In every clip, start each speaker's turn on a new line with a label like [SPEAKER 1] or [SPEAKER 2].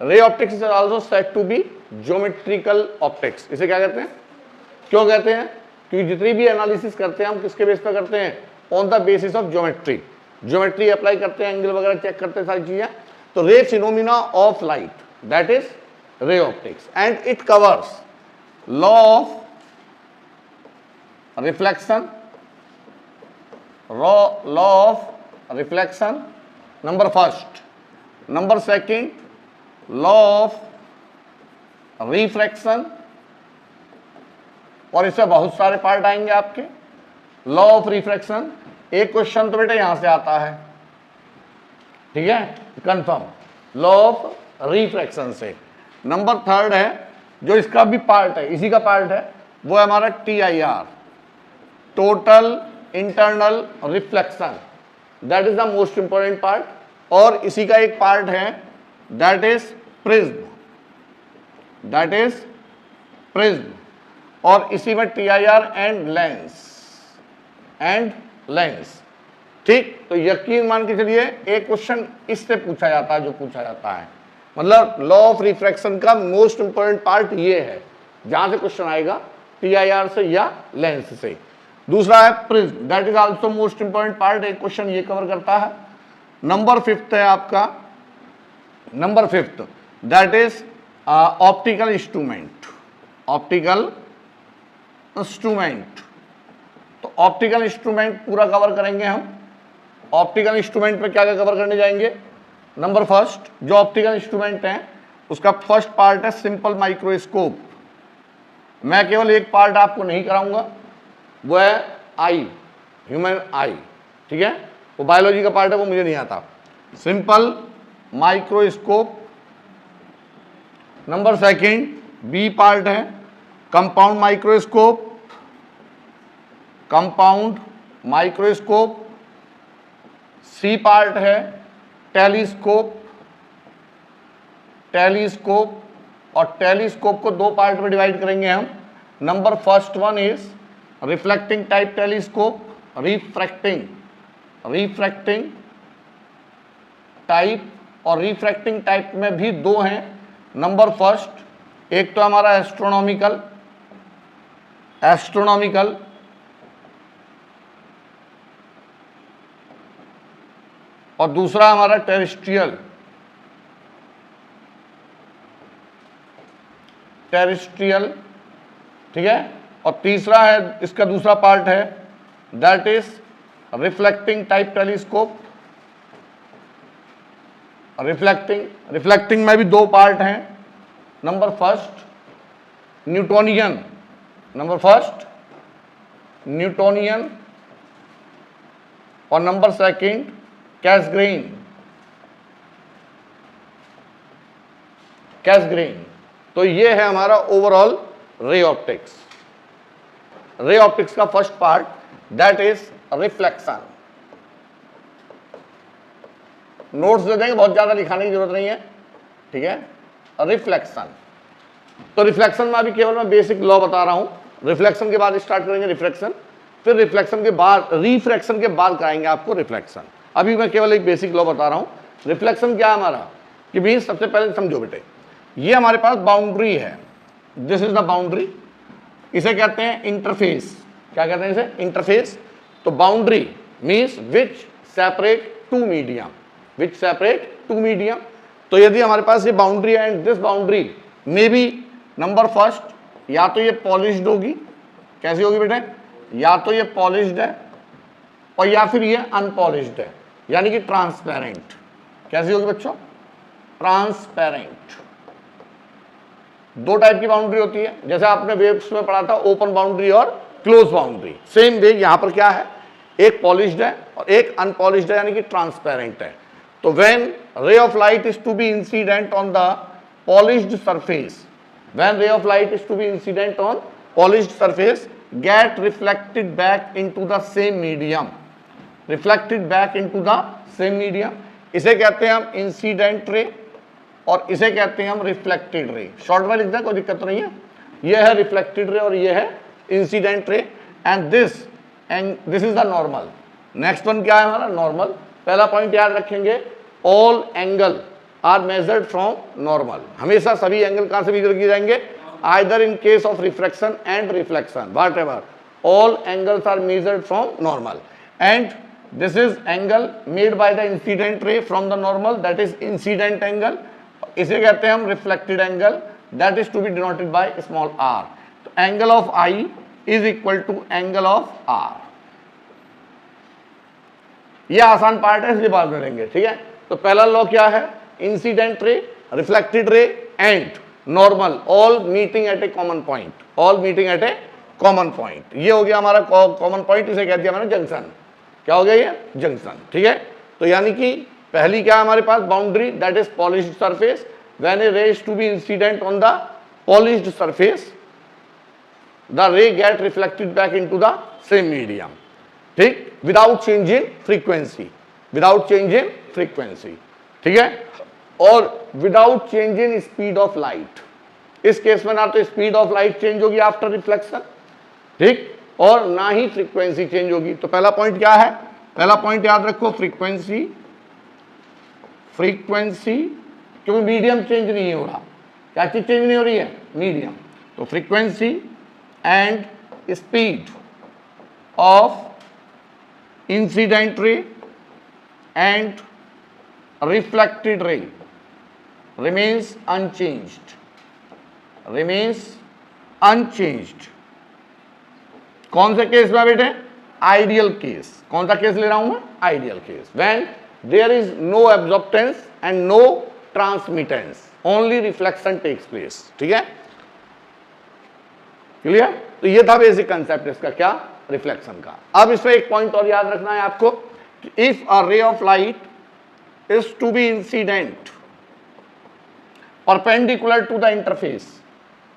[SPEAKER 1] रे optics is also said to be geometrical optics. इसे क्या कहते हैं, क्यों कहते हैं, क्योंकि जितनी भी एनालिसिस करते हैं हम किसके बेस पर करते हैं, on the basis of geometry. Geometry apply करते हैं, एंगल वगैरह चेक करते हैं, सारी चीजें। तो रे phenomena of light, that is ray optics, and it covers law of reflection, law of reflection, number first. Number second, law of refraction, और इससे बहुत सारे पार्ट आएंगे आपके। लॉ ऑफ रिफ्रैक्शन, एक क्वेश्चन तो बेटा यहां से आता है, ठीक है, कंफर्म, लॉ ऑफ रिफ्रैक्शन से। नंबर थर्ड है, जो इसका भी पार्ट है, इसी का पार्ट है, वो है हमारा TIR, total internal reflection, that is the most important part. और इसी का एक पार्ट है, that is prism, that is prism. और इसी में TIR एंड लेंस, ठीक। तो यकीन मान के चलिए एक क्वेश्चन इससे पूछा जाता है, जो पूछा जाता है, मतलब लॉ ऑफ रिफ्रैक्शन का मोस्ट इंपॉर्टेंट पार्ट ये है, जहां से क्वेश्चन आएगा TIR से या लेंस से। दूसरा है prism, that is also most important part, एक क्वेश्चन ये कवर करता है। नंबर फिफ्थ है आपका, number fifth, that is optical instrument, optical instrument. तो ऑप्टिकल इंस्ट्रूमेंट पूरा कवर करेंगे हम। ऑप्टिकल इंस्ट्रूमेंट में क्या क्या कवर करने जाएंगे, नंबर फर्स्ट, जो ऑप्टिकल इंस्ट्रूमेंट है उसका फर्स्ट पार्ट है सिंपल माइक्रोस्कोप। मैं केवल एक पार्ट आपको नहीं कराऊंगा, वो है आई, ह्यूमन आई, ठीक है, वो बायोलॉजी का पार्ट है, वो मुझे नहीं आता। Simple microscope. Number second, B part है compound microscope, compound microscope. C part है टेलीस्कोप, टेलीस्कोप। और टेलीस्कोप को दो पार्ट में डिवाइड करेंगे हम। Number first one is reflecting type telescope, refracting type. और रिफ्रैक्टिंग टाइप में भी दो हैं। नंबर फर्स्ट, एक तो हमारा एस्ट्रोनॉमिकल, और दूसरा हमारा टेरेस्ट्रियल, ठीक है। और तीसरा है, इसका दूसरा पार्ट है, that is reflecting type telescope. Reflecting में भी दो पार्ट हैं। नंबर फर्स्ट न्यूटोनियन, और नंबर सेकंड कैसग्रेन। तो ये है हमारा overall ray optics. Ray optics का first part, that is reflection. Notes दे देंगे, बहुत ज्यादा लिखाने की जरूरत नहीं है, ठीक है। रिफ्लेक्शन, तो रिफ्लेक्शन में अभी केवल मैं बेसिक लॉ बता रहा हूं। रिफ्लेक्शन के बाद स्टार्ट करेंगे रिफ्लेक्शन, फिर रिफ्लेक्शन के बाद रिफ्रैक्शन के बाद कराएंगे आपको रिफ्लेक्शन। अभी मैं केवल एक बेसिक लॉ बता रहा हूं। रिफ्लेक्शन क्या है हमारा, कि भी सबसे पहले समझो बेटे, ये हमारे पास बाउंड्री है, दिस इज द बाउंड्री, इसे कहते हैं इंटरफेस। क्या कहते हैं इसे, इंटरफेस। तो boundary means which separate two medium, तो यदि हमारे पास ये बाउंड्री है and this boundary may be, number first, या तो ये पॉलिश्ड होगी, कैसी होगी बेटे, या तो ये पॉलिश्ड है और या फिर ये अनपॉलिश्ड है, यानी कि ट्रांसपेरेंट। कैसी होगी बच्चों, ट्रांसपेरेंट। दो टाइप की बाउंड्री होती है, जैसे आपने वेव्स में पढ़ा था, ओपन बाउंड्री और क्लोज बाउंड्री। सेम वे यहां पर क्या है, एक पॉलिश्ड है और एक अनपॉलिश्ड है, यानी कि ट्रांसपेरेंट है। तो when ray of light is to be incident on the polished surface, get reflected back into the same medium, इसे कहते हैं हम इंसिडेंट रे और इसे कहते हैं हम रिफ्लेक्टेड रे। शॉर्ट में लिख दें, कोई दिक्कत तो नहीं है। ये है रिफ्लेक्टेड रे और ये है incident ray, and this is the normal. Next one क्या है हमारा, नॉर्मल। पहला पॉइंट याद रखेंगे, all are measured from normal. हमेशा सभी एंगल कहां से मेजर किए जाएंगे? Either in case of refraction and reflection, whatever, all angles are measured from normal, and this is angle made by the incident ray from the normal, that is incident angle. इसे कहते हैं हम reflected angle, that is to be denoted by small r. तो angle of I is equal to angle of r. ये आसान part है, इसलिए बाद में लेंगे, ठीक है। तो पहला लॉ क्या है? इंसिडेंट रे, reflected ray and normal all meeting at A common point, all meeting at A common point. ये हो गया हमारा कॉमन पॉइंट, इसे कहते हैं हमारा जंक्शन। क्या हो गया ये? जंक्शन, ठीक है। तो यानी कि पहली क्या है हमारे पास? Boundary, that is polished surface. When a ray is to be incident on the polished surface, the ray get reflected back into the same medium, ठीक, without change in frequency, without change in frequency, ठीक है, और without change in speed of light. इस case में ना तो speed of light change होगी after reflection, ठीक, और ना ही फ्रीक्वेंसी चेंज होगी। तो पहला पॉइंट क्या है? पहला पॉइंट याद रखो, फ्रीक्वेंसी, फ्रीक्वेंसी, क्योंकि मीडियम चेंज नहीं हो रहा। क्या चीज चेंज नहीं हो रही है? मीडियम। तो frequency and speed of incident ray and reflected ray remains unchanged, remains unchanged। कौन से केस में बेटे? Ideal case. कौन सा केस ले रहा हूं मैं? Ideal case. When there is no absorptance and no transmittance, only reflection takes place, ठीक है, क्लियर। तो ये था बेसिक कंसेप्ट इसका, क्या? रिफ्लेक्शन का। अब इसमें एक पॉइंट और याद रखना है आपको, if a ray of light is to be incident perpendicular to the interface,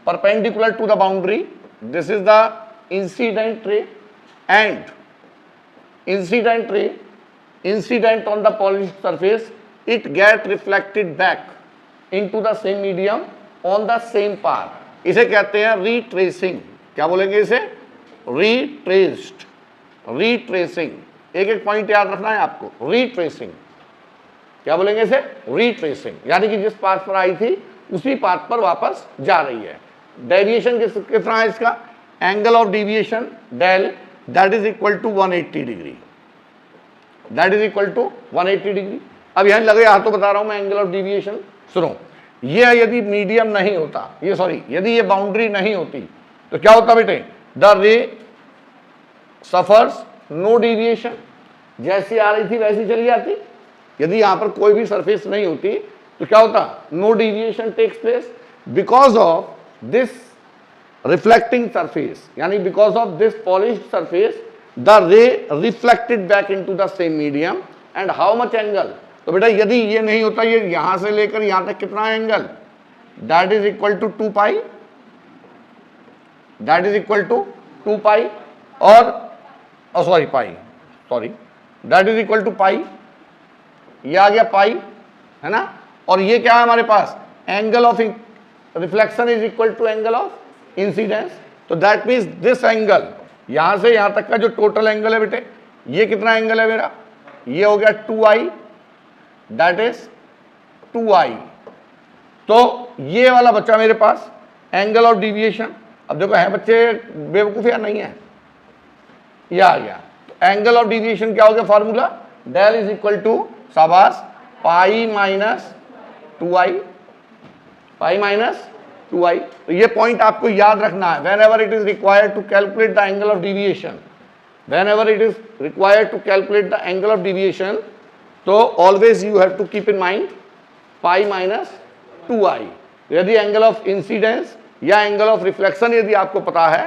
[SPEAKER 1] perpendicular to the boundary, this is the incident ray, and incident ray incident on the polished surface, it get reflected back into the same medium on the same path। इसे कहते हैं retracing। क्या बोलेंगे इसे? retraced, retracing। एक एक point याद रखना है आपको। retracing क्या बोलेंगे इसे? रिट्रेसिंग, यानी कि जिस पाथ पर आई थी उसी पाथ पर वापस जा रही है। डेविएशन कितना है इसका? Angle of deviation del, that is equal to 180 degree, that is equal to 180 degree. अब यहां लगे हाथ तो बता रहा हूं मैं एंगल ऑफ डेविएशन। सुनो, ये यदि मीडियम नहीं होता, ये सॉरी, यदि ये बाउंड्री नहीं होती तो क्या होता बेटे? द रे सफर्स नो डेविएशन, जैसी आ रही थी वैसी चली जाती। यदि यहां पर कोई भी सरफेस नहीं होती तो क्या होता? No deviation takes place because of this reflecting surface, यानी because of this polished surface the ray reflected back into the same medium and how much angle? तो बेटा यदि ये नहीं होता, ये यहां से लेकर यहां तक कितना angle? That is equal to 2 pi, that is equal to 2 pi, और sorry pi, sorry, that is equal to pi, ये आ गया पाई, है ना। और ये क्या है हमारे पास? Angle of reflection is equal to angle of incidence. तो दैट मीन्स दिस एंगल, यहां से यहां तक का जो टोटल एंगल है बेटे, ये कितना एंगल है मेरा? ये हो गया 2i, दैट इज 2i। तो ये वाला बच्चा मेरे पास एंगल ऑफ डिविएशन। अब देखो है बच्चे बेवकूफ या नहीं है? ये आ गया। तो एंगल ऑफ डिविएशन क्या हो गया? Formula del is equal to, शाबाश, पाई माइनस 2i, पाई माइनस 2i। तो ये पॉइंट आपको याद रखना है। Whenever it is required to calculate the angle of deviation, whenever it is required to calculate the angle of deviation, तो always you have to keep in mind pi minus 2i। यदि angle of incidence या angle of reflection यदि आपको पता है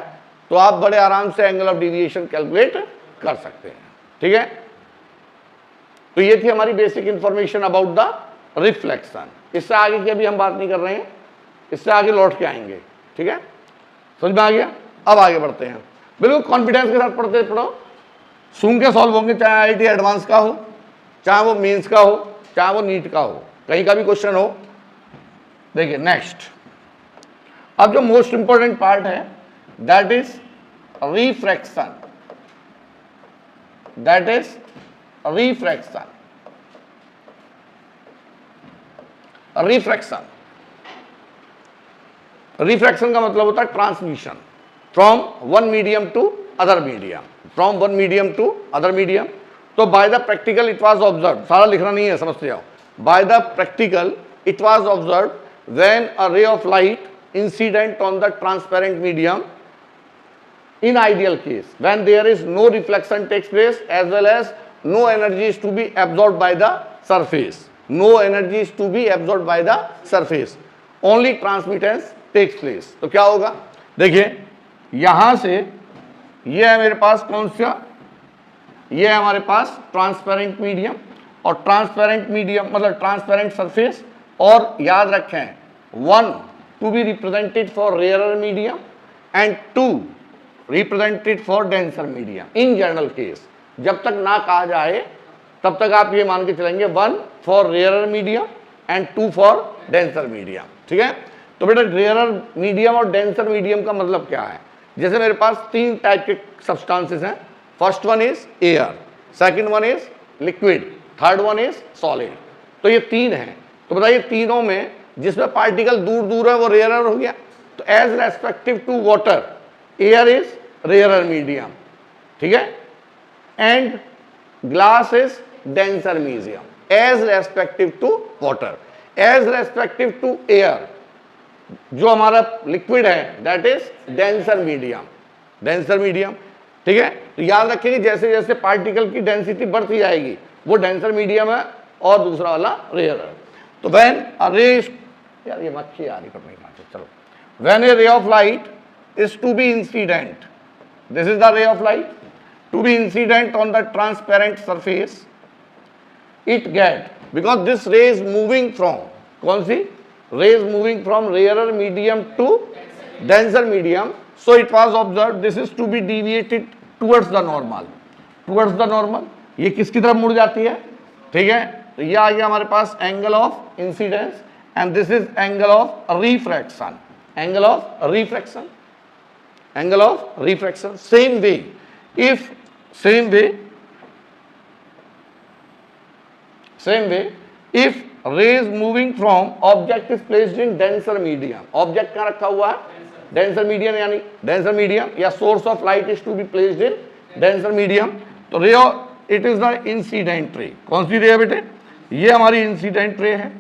[SPEAKER 1] तो आप बड़े आराम से एंगल ऑफ डिविएशन कैलकुलेट कर सकते हैं, ठीक है। तो ये थी हमारी basic information about the reflection. इससे आगे की अभी हम बात नहीं कर रहे हैं, इससे आगे लौट के आएंगे, ठीक है, समझ में आ गया। अब आगे बढ़ते हैं, बिल्कुल कॉन्फिडेंस के साथ पढ़ो, सूंघ के सॉल्व होंगे, चाहे आईआईटी एडवांस का हो, चाहे वो मेंस का हो, चाहे वो नीट का हो, कहीं का भी क्वेश्चन हो। देखिए नेक्स्ट, अब जो मोस्ट इंपॉर्टेंट पार्ट है that is refraction, that is refraction. Refraction. Refraction का मतलब होता है transmission from one medium to other medium, from one medium to other medium. तो by the practical it was observe, सारा लिखना नहीं है, समझते जाओ। By the practical it was observe when a ray of light incident on the transparent medium in ideal case when there is no reflection takes place as well as no energy is to be absorbed by the surface, no energy is to be absorbed by the surface, only transmittance takes place। तो क्या होगा, देखिए यहां से ये है मेरे पास कौन सा, ये है हमारे पास ट्रांसपेरेंट मीडियम, और ट्रांसपेरेंट मीडियम मतलब ट्रांसपेरेंट सरफेस, और याद रखें 1 to be represented for rarer medium and 2 represented for denser medium. In general case जब तक ना कहा जाए तब तक आप ये मान के चलेंगे 1 for rarer medium and 2 for denser medium, ठीक है। तो बेटा रेयरर मीडियम और डेंसर मीडियम का मतलब क्या है, जैसे मेरे पास 3 टाइप के सब्सटेंसेस हैं, first one is air, second one is liquid, third one is solid. तो ये 3 हैं, तो बताइए तीनों में जिसमें पार्टिकल दूर दूर है वो रेयरर हो गया। तो as respective to water air is rarer medium, ठीक है, and glass is denser medium as respective to water. As respective to air जो हमारा लिक्विड है that is denser medium, denser medium, ठीक है। तो याद रखेंगे जैसे जैसे पार्टिकल की डेंसिटी बढ़ती जाएगी वो डेंसर मीडियम है और दूसरा वाला रेयरर। तो व्हेन अ रे, यार ये मक्खी आ रही करने का, चलो, when a ray of light is to be incident, this is the ray of light, to be incident on the transparent surface, it get, because this ray is moving from, कौन सी ray is moving from rarer medium to denser medium, so it was observed this is to be deviated towards the normal, towards the normal। ये किसकी तरफ मुड़ जाती है, ठीक है। तो ये आ गया हमारे पास angle of incidence and this is angle of refraction, angle of refraction, angle of refraction। same way if rays moving from object is placed in denser medium, object कहाँ रखा हुआ है, denser medium, यानी denser medium या source of light is to be placed in denser medium, तो ray it is the incident ray। कौन सी रे है बेटे, ये हमारी incident ray है,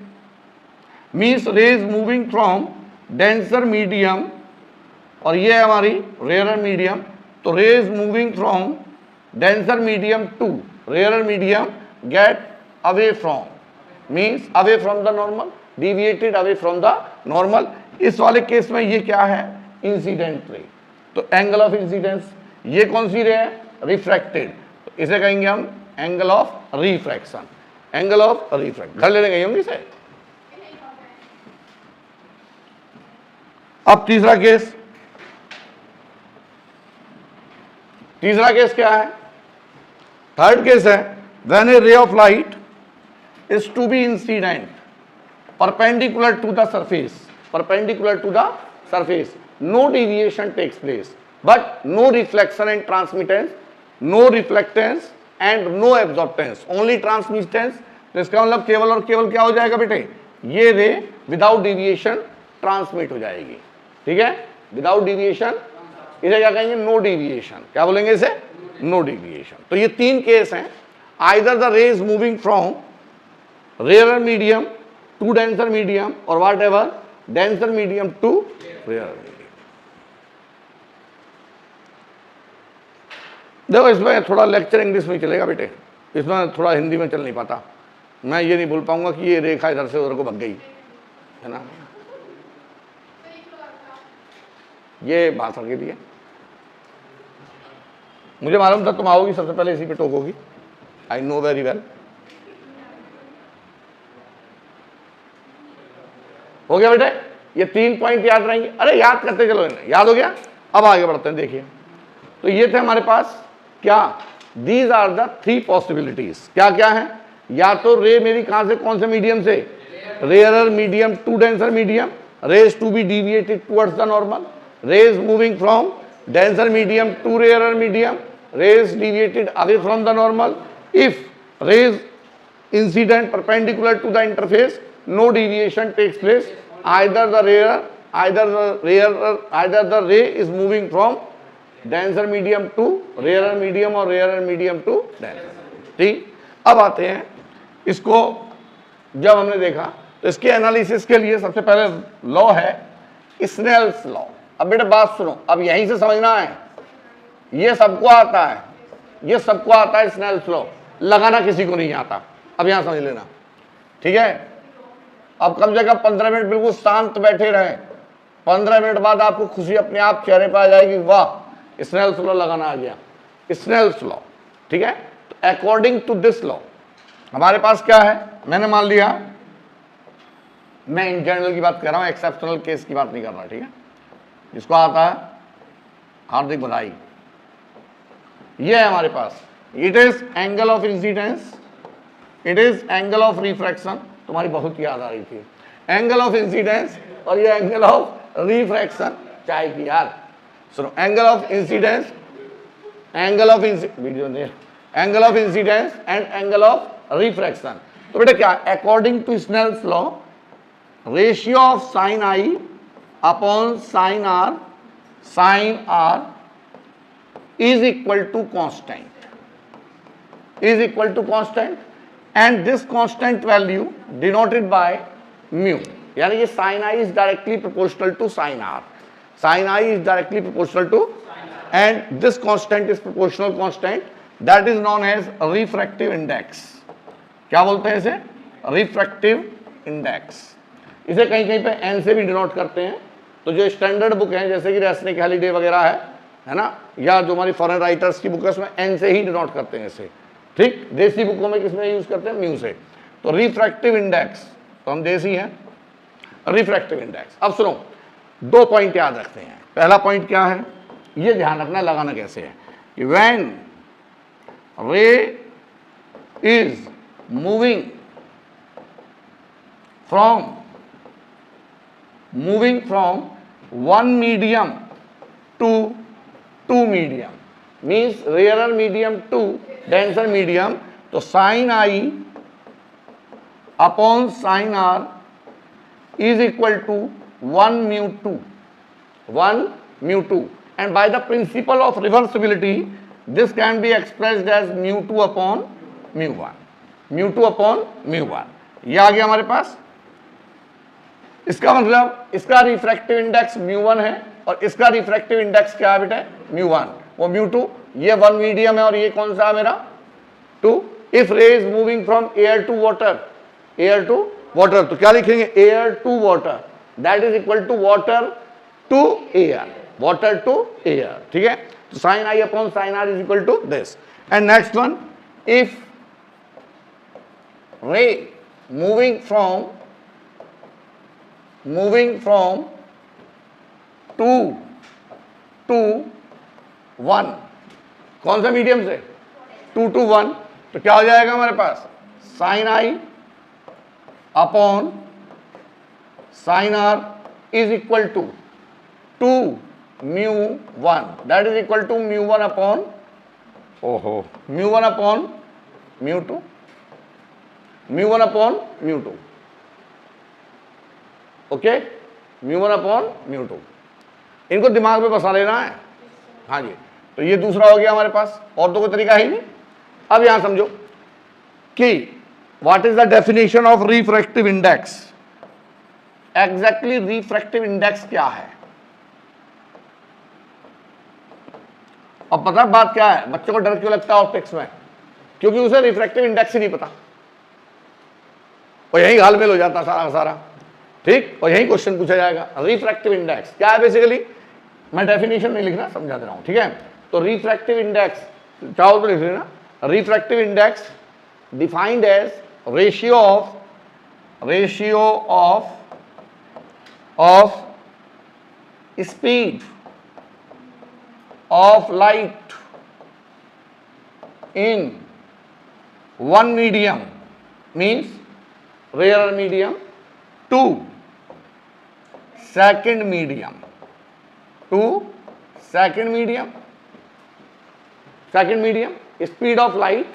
[SPEAKER 1] means rays moving from denser medium, और ये है हमारी रेयरर मीडियम। तो rays moving from denser medium to rarer medium get away from, means away from the normal, deviated away from the normal. इस वाले case में ये क्या है, इंसिडेंट रे। तो एंगल ऑफ इंसिडेंस, ये कौन सी रे है, रिफ्रैक्टेड, तो इसे कहेंगे हम angle of refraction, angle of refract, घर ले लेंगे हम इसे। अब तीसरा केस, तीसरा केस क्या है, थर्ड केस है when a ray of light is to be incident perpendicular to the surface, perpendicular to the surface, no deviation takes place but no reflection and transmittance, no reflectance and and no absorptance, only transmittance. तो इसका मतलब केवल और केवल क्या हो जाएगा बेटे, ये रे विदाउट डिविएशन ट्रांसमिट हो जाएगी, ठीक है, विदाउट डिविएशन। इसे क्या कहेंगे, नो डिविएशन, क्या बोलेंगे इसे, नो डिविएशन। तो ये तीन केस हैं, either the ray is moving from rare medium to denser medium और whatever denser medium to rare medium. देखो इसमें थोड़ा लेक्चर इंग्लिश में चलेगा बेटे, इसमें थोड़ा हिंदी में चल नहीं पाता। मैं ये नहीं बोल पाऊंगा कि ये रेखा इधर से उधर को भग गई है ना, ये भाषा के लिए मुझे मालूम था तुम आओगी सबसे पहले इसी पे टोकोगी, आई नो वेरी वेल। हो गया बेटे, ये 3 पॉइंट याद रहेंगे, अरे याद करते चलो, याद हो गया। अब आगे बढ़ते हैं, देखिए तो ये थे हमारे पास क्या, दीज आर द 3 पॉसिबिलिटीज। क्या क्या है, या तो रे मेरी कहां से, कौन से मीडियम से, rarer medium to denser medium, rays to be deviated towards the normal, rays moving from denser medium to rarer medium, rays deviated away from the normal. If rays incident perpendicular to the interface, no deviation takes place. Either the ray is moving from denser medium to rarer medium or rarer medium to denser. ठीक, अब आते हैं इसको, जब हमने देखा तो इसके एनालिसिस के लिए सबसे पहले लॉ है स्नेल्स लॉ। अब बेटा बात सुनो, अब यहीं से समझना है, ये सबको आता है, ये सबको आता है स्नेल्स लॉ, लगाना किसी को नहीं आता। अब यहां समझ लेना, ठीक है। अब कम से कम 15 मिनट बिल्कुल शांत बैठे रहे, 15 मिनट बाद आपको खुशी अपने आप चेहरे पर आ जाएगी, वाह स्नेल्स लॉ लगाना आ गया, स्नेल्स लॉ, ठीक है। तो अकॉर्डिंग टू दिस लॉ हमारे पास क्या है, मैंने मान लिया, मैं इन जनरल की बात कर रहा हूं, एक्सेप्शनल केस की बात नहीं कर रहा, ठीक है। जिसको आता है हार्दिक बधाई। ये है हमारे पास, it is angle of incidence, it is angle of refraction, तुम्हारी बहुत याद आ रही थी, एंगल ऑफ इंसिडेंस और ये एंगल ऑफ रिफ्रैक्शन, चाय की यार सुनो, angle of incidence, angle of video ने angle of incidence and angle of refraction. तो बेटा क्या, according to Snell's law ratio of sine I upon sine R is equal to constant, is equal to constant, and this constant value denoted by mu, यानी ये sin i is directly proportional to sin r, sin i is directly proportional to, and this constant is proportional constant, that is known as refractive index। क्या बोलते हैं इसे, refractive index। इसे कहीं कहीं पे n से भी डिनोट करते हैं। तो जो स्टैंडर्ड बुक है जैसे कि रेसनिक हॉलिडे वगैरह है ना, या जो हमारी फॉरेन राइटर्स की बुक है उसमें एन से ही डिनोट करते हैं इसे, ठीक। देसी बुकों में किसमें यूज करते हैं, म्यू से। तो रिफ्रैक्टिव इंडेक्स, तो हम देसी हैं, रिफ्रैक्टिव इंडेक्स। अब सुनो, 2 पॉइंट याद रखते हैं। पहला पॉइंट क्या है, ये ध्यान रखना लगाना कैसे है, कि when ray is moving from one medium to two medium, means rare medium to denser medium, तो sine I upon sine are is equal to 1 mu 2, and by the principle of reversibility this can be expressed as mu 2 upon mu 1, mu 2 upon mu 1। ये आ गया हमारे पास। इसका मतलब इसका refractive index mu 1 है और इसका रिफ्रैक्टिव इंडेक्स क्या है बेटा, mu 1, वो mu 2। ये 1 मीडियम है और ये कौन सा है मेरा 2। If ray is moving from air to water, air to water, तो क्या लिखेंगे, air to water, that is equal to water to air, water to air, ठीक है। तो sine I upon sine are is equal to this. And next one, if ray moving from 2 to 1, कौन सा medium से, 2 to 1, तो क्या हो जाएगा हमारे पास, sine I upon sine are is equal to 2 mu 1, that is equal to mu 1 upon mu 1 upon mu 2, mu 1 upon mu 2, okay, mu 1 upon mu 2। इनको दिमाग में बसा लेना है, हाँ जी। तो ये दूसरा हो गया हमारे पास, और तो कोई तरीका ही नहीं। अब यहां समझो कि what is the definition of refractive index, exactly refractive index क्या है। अब पता बात क्या है, बच्चों को डर क्यों लगता है ऑप्टिक्स में, क्योंकि उसे रिफ्रैक्टिव इंडेक्स ही नहीं पता, और यही हाल मेल हो जाता सारा सारा, ठीक। और यही क्वेश्चन पूछा जाएगा, रिफ्रैक्टिव इंडेक्स क्या है। बेसिकली मैं डेफिनेशन नहीं लिख रहा, समझा दे रहा हूं, ठीक है। तो रिफ्रैक्टिव इंडेक्स चाहो तो लिख लेना, refractive index defined as ratio of speed of light in one medium, means rare medium, to second medium, second medium, speed of light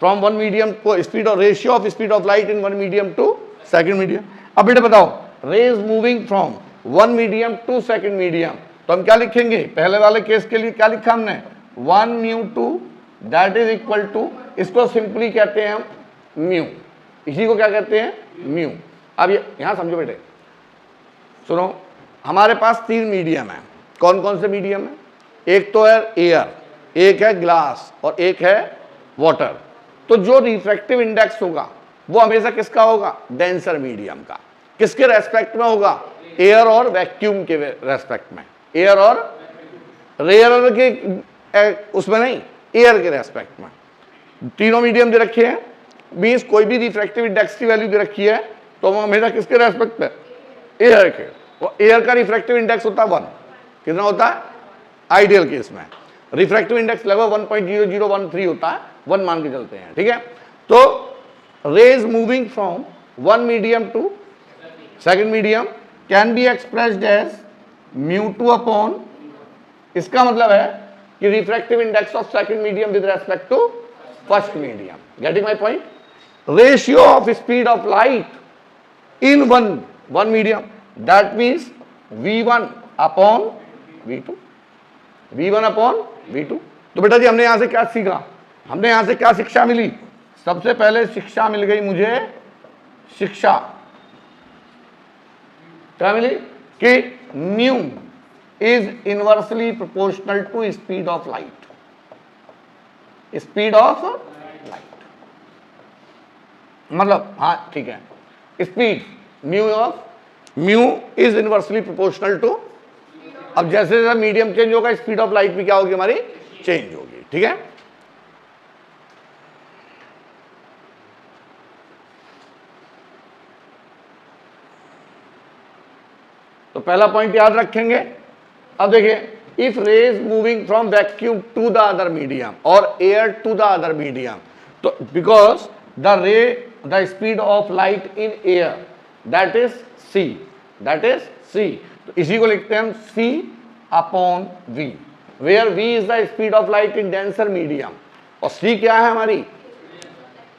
[SPEAKER 1] from one medium, speed of ratio of speed of light in one medium to second medium. अब बेटा बताओ, rays moving from one medium to second medium, तो हम क्या लिखेंगे? पहले वाले case के लिए क्या लिखा हमने? 1 mu 2 that is equal to, इसको सिंपली कहते हैं हम म्यू, इसी को क्या कहते हैं? म्यू। अब ये यहां समझो बेटे, सुनो, हमारे पास 3 मीडियम है। कौन कौन से मीडियम है? एक तो है एयर, एक है ग्लास और एक है वाटर। तो जो रिफ्रैक्टिव इंडेक्स होगा वो हमेशा किसका होगा? डेंसर मीडियम का। किसके रेस्पेक्ट में होगा? एयर और वैक्यूम के रेस्पेक्ट में, एयर और रेयर के उसमें नहीं, एयर के रेस्पेक्ट में। तीनों मीडियम दे रखे हैं, मींस कोई भी रिफ्रैक्टिव इंडेक्स की वैल्यू दे रखी है तो वो हमेशा किसके रेस्पेक्ट में? एयर के। और एयर का रिफ्रैक्टिव इंडेक्स होता है 1। कितना होता है? आइडियल केस में रिफ्रैक्टिव इंडेक्स लगभग 1.0013 होता है, 1 मान के चलते हैं, ठीक है। तो rays moving from one medium to second medium can be expressed as μ2 upon, इसका मतलब है कि refractive index of second medium with respect to first medium. Getting my point? Ratio of speed of light in one medium that means v1 upon v2, v1 upon v2। तो बेटा जी हमने यहां से क्या सीखा? हमने यहां से क्या शिक्षा मिली? सबसे पहले शिक्षा मिल गई मुझे, शिक्षा क्या मिली? कि mu is inversely proportional to speed of light, speed of light, मतलब हाँ ठीक है, speed mu is inversely proportional to, अब जैसे जैसे मीडियम चेंज होगा स्पीड ऑफ लाइट भी क्या होगी हमारी? चेंज होगी, ठीक है। तो पहला पॉइंट याद रखेंगे। अब देखिए, if rays moving from vacuum to the other medium और air to the other medium, तो because the speed of light in air that is C, that is C, तो इसी को लिखते हैं हम C upon V, where V is the speed of light in denser medium और C क्या है हमारी?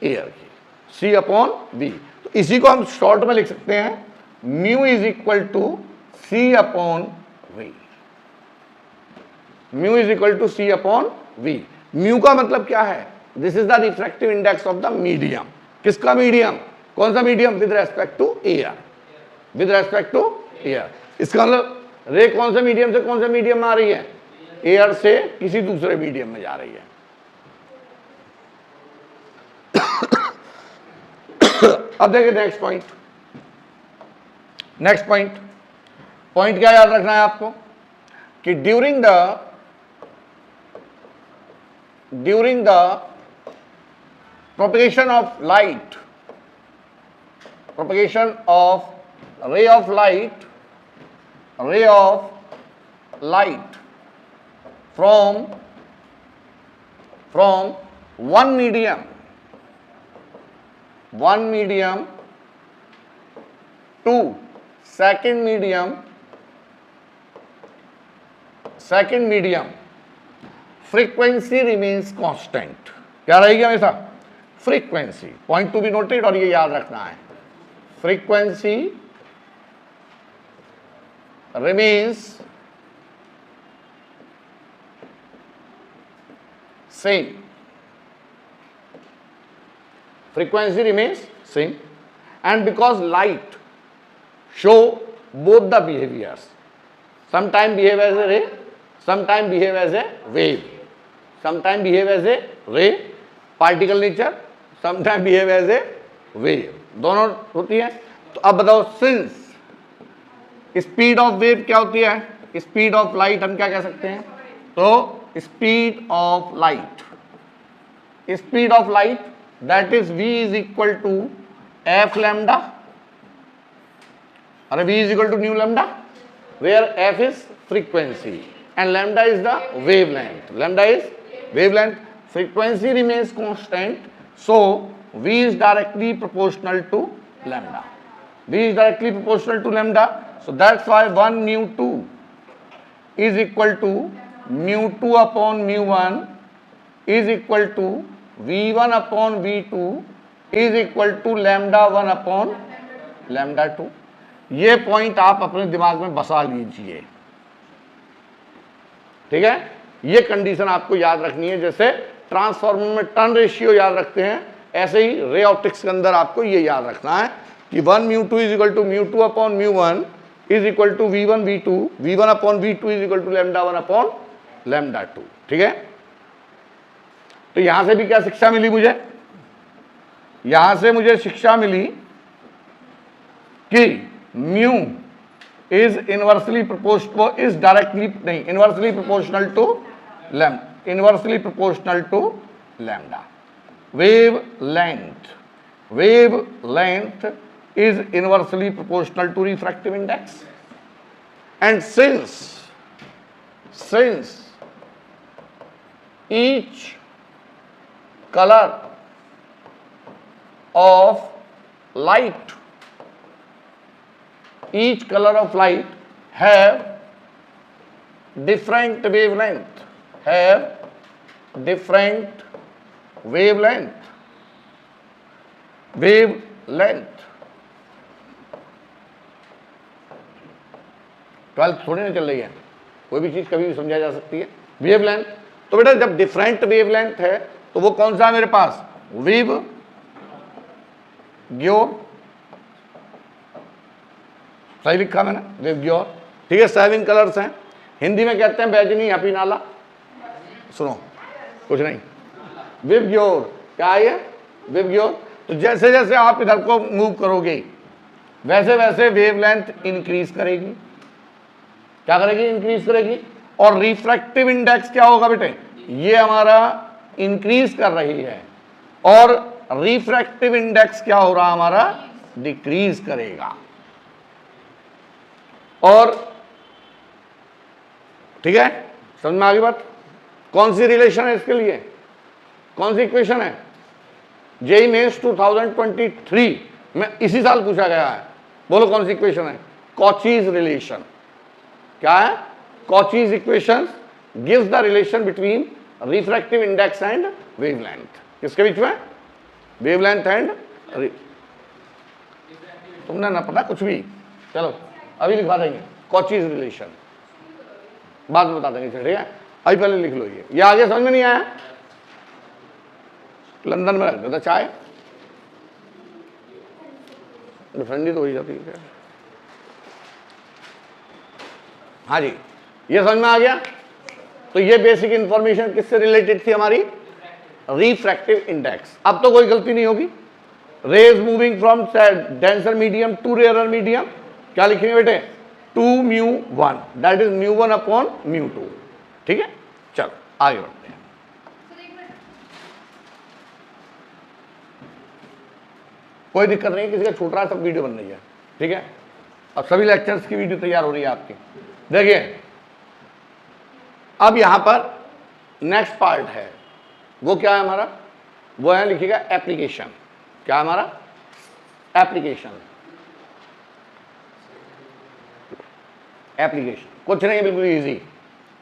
[SPEAKER 1] एयर की, सी अपॉन वी। तो इसी को हम शॉर्ट में लिख सकते हैं mu is equal to c upon v, mu is equal to c upon v. Mu का मतलब क्या है? This is the refractive index of the medium. किसका मीडियम? कौन सा medium? With respect to air, with respect to air. इसका मतलब रे कौन से मीडियम से कौन से मीडियम में आ रही है? एयर से किसी दूसरे मीडियम में जा रही है। अब देखिए next point, next point, point क्या याद रखना है आपको? कि during the propagation of light, propagation of ray of light from one medium to second medium frequency remains constant। क्या रहेगी हमेशा? Frequency. Point to be noted और ये याद रखना है, frequency remains same, frequency remains same, and because light show both the behaviors, sometime behave as a ray, sometime behave as a wave, sometime behave as a ray particle nature, sometime behave as a wave, दोनों होती है। तो अब बताओ, since speed of wave क्या होती है? Speed of light हम क्या कह सकते हैं? तो speed of light that is v is equal to f lambda, अरे v is equal to nu lambda, where f is frequency and lambda is the wavelength, frequency remains constant, so v is directly proportional to lambda, so that's why 1 μ2 is equal to μ2 upon μ1 is equal to v1 upon v2 is equal to lambda 1 upon lambda 2। ये point आप अपने दिमाग में बसा लीजिए, ठीक है। ये कंडीशन आपको याद रखनी है, जैसे ट्रांसफॉर्मर में टर्न रेशियो याद रखते हैं, ऐसे ही रे ऑप्टिक्स के अंदर आपको ये याद रखना है कि 1 μ2 is equal to μ2 upon μ1 is equal to v1 v2, v1 upon v2 is equal to lambda 1 upon lambda 2, ठीक है। तो यहां से भी क्या शिक्षा मिली मुझे, यहां से मुझे शिक्षा मिली कि mu is inversely proportional, is directly नहीं, inversely proportional to lambda, inversely proportional to lambda. Wavelength is inversely proportional to refractive index, and since each color of light have different wavelength, twelfth थोड़ी ना चल रही है, कोई भी चीज कभी भी समझा जा सकती है। वेवलेंथ, तो बेटा जब डिफरेंट वेवलेंथ है तो वो कौन सा है मेरे पास, वेव ग्योर, सही लिखा मैंने, वेव ग्योर, ठीक है। 7 कलर्स हैं, हिंदी में कहते हैं बैजनी या नाला, सुनो कुछ नहीं, वेव ग्योर क्या है ये, वेव ग्योर। तो जैसे जैसे आप इधर को मूव करोगे वैसे वैसे वेवलेंथ इंक्रीज करेगी, क्या करेगी, इंक्रीज करेगी। और रिफ्रैक्टिव इंडेक्स क्या होगा बेटे, ये हमारा इंक्रीज कर रही है, और रिफ्रैक्टिव इंडेक्स क्या हो रहा हमारा, डिक्रीज करेगा। और ठीक है, समझ में आ गई बात। कौन सी रिलेशन है इसके लिए, कौन सी इक्वेशन है, जेईई मेंस 2023 में इसी साल पूछा गया है, बोलो कौन सी इक्वेशन है, कॉचीज रिलेशन। क्या है, Cauchy's equation gives the relation between refractive index and wavelength. किसके बीच में, वेवलेंथ एंड, तुमने ना पता कुछ भी, चलो अभी लिखवा देंगे कॉचीज रिलेशन, बाद में बता देंगे, ठीक है। अभी पहले लिख लो, ये आगे समझ में नहीं आया, लंदन में रख देता चाय, ठंडी तो हो ही जाती है। हाँ जी, ये समझ में आ गया। तो ये बेसिक इंफॉर्मेशन किससे रिलेटेड थी हमारी, रिफ्रैक्टिव इंडेक्स। अब तो कोई गलती नहीं होगी, rays moving from denser medium to rare medium, क्या लिखेंगे बेटे, 2μ1 दैट इज μ1 अपॉन μ2, ठीक है। चलो आगे बढ़ते हैं। कोई दिक्कत नहीं, किसी का छूट रहा है, सब वीडियो बन रही है, ठीक है। अब सभी लेक्चर्स की वीडियो तैयार हो रही है आपकी। देखिए अब यहां पर नेक्स्ट पार्ट है, वो क्या है हमारा, वो है लिखिएगा एप्लीकेशन। क्या है हमारा, एप्लीकेशन। एप्लीकेशन कुछ नहीं है, बिल्कुल इजी।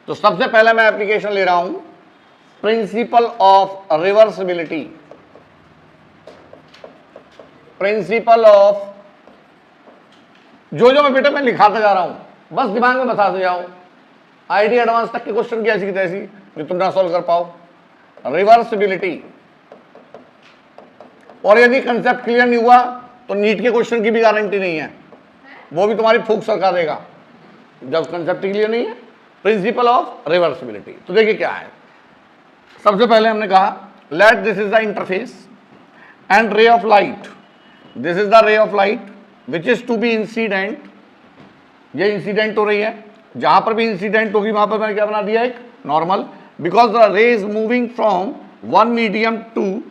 [SPEAKER 1] तो सबसे पहले मैं एप्लीकेशन ले रहा हूं, principal of reversibility, principle of, जो मैं बेटा मैं लिखाता जा रहा हूं, बस दिमाग में बताते जाओ, आईटी एडवांस तक के क्वेश्चन की ऐसी की तैसी जो तुम ना सॉल्व कर पाओ। रिवर्सिबिलिटी, और यदि कंसेप्ट क्लियर नहीं हुआ तो नीट के क्वेश्चन की भी गारंटी नहीं है, वो भी तुम्हारी फूक सरका देगा जब कंसेप्ट क्लियर नहीं है। प्रिंसिपल ऑफ रिवर्सिबिलिटी, तो देखिए क्या है। सबसे पहले हमने कहा let this is the interface and ray of light, this is the ray of light which is to be incident, ये इंसिडेंट हो रही है, जहां पर भी इंसिडेंट होगी वहां पर मैंने क्या बना दिया, एक normal, because the ray is moving from one medium to,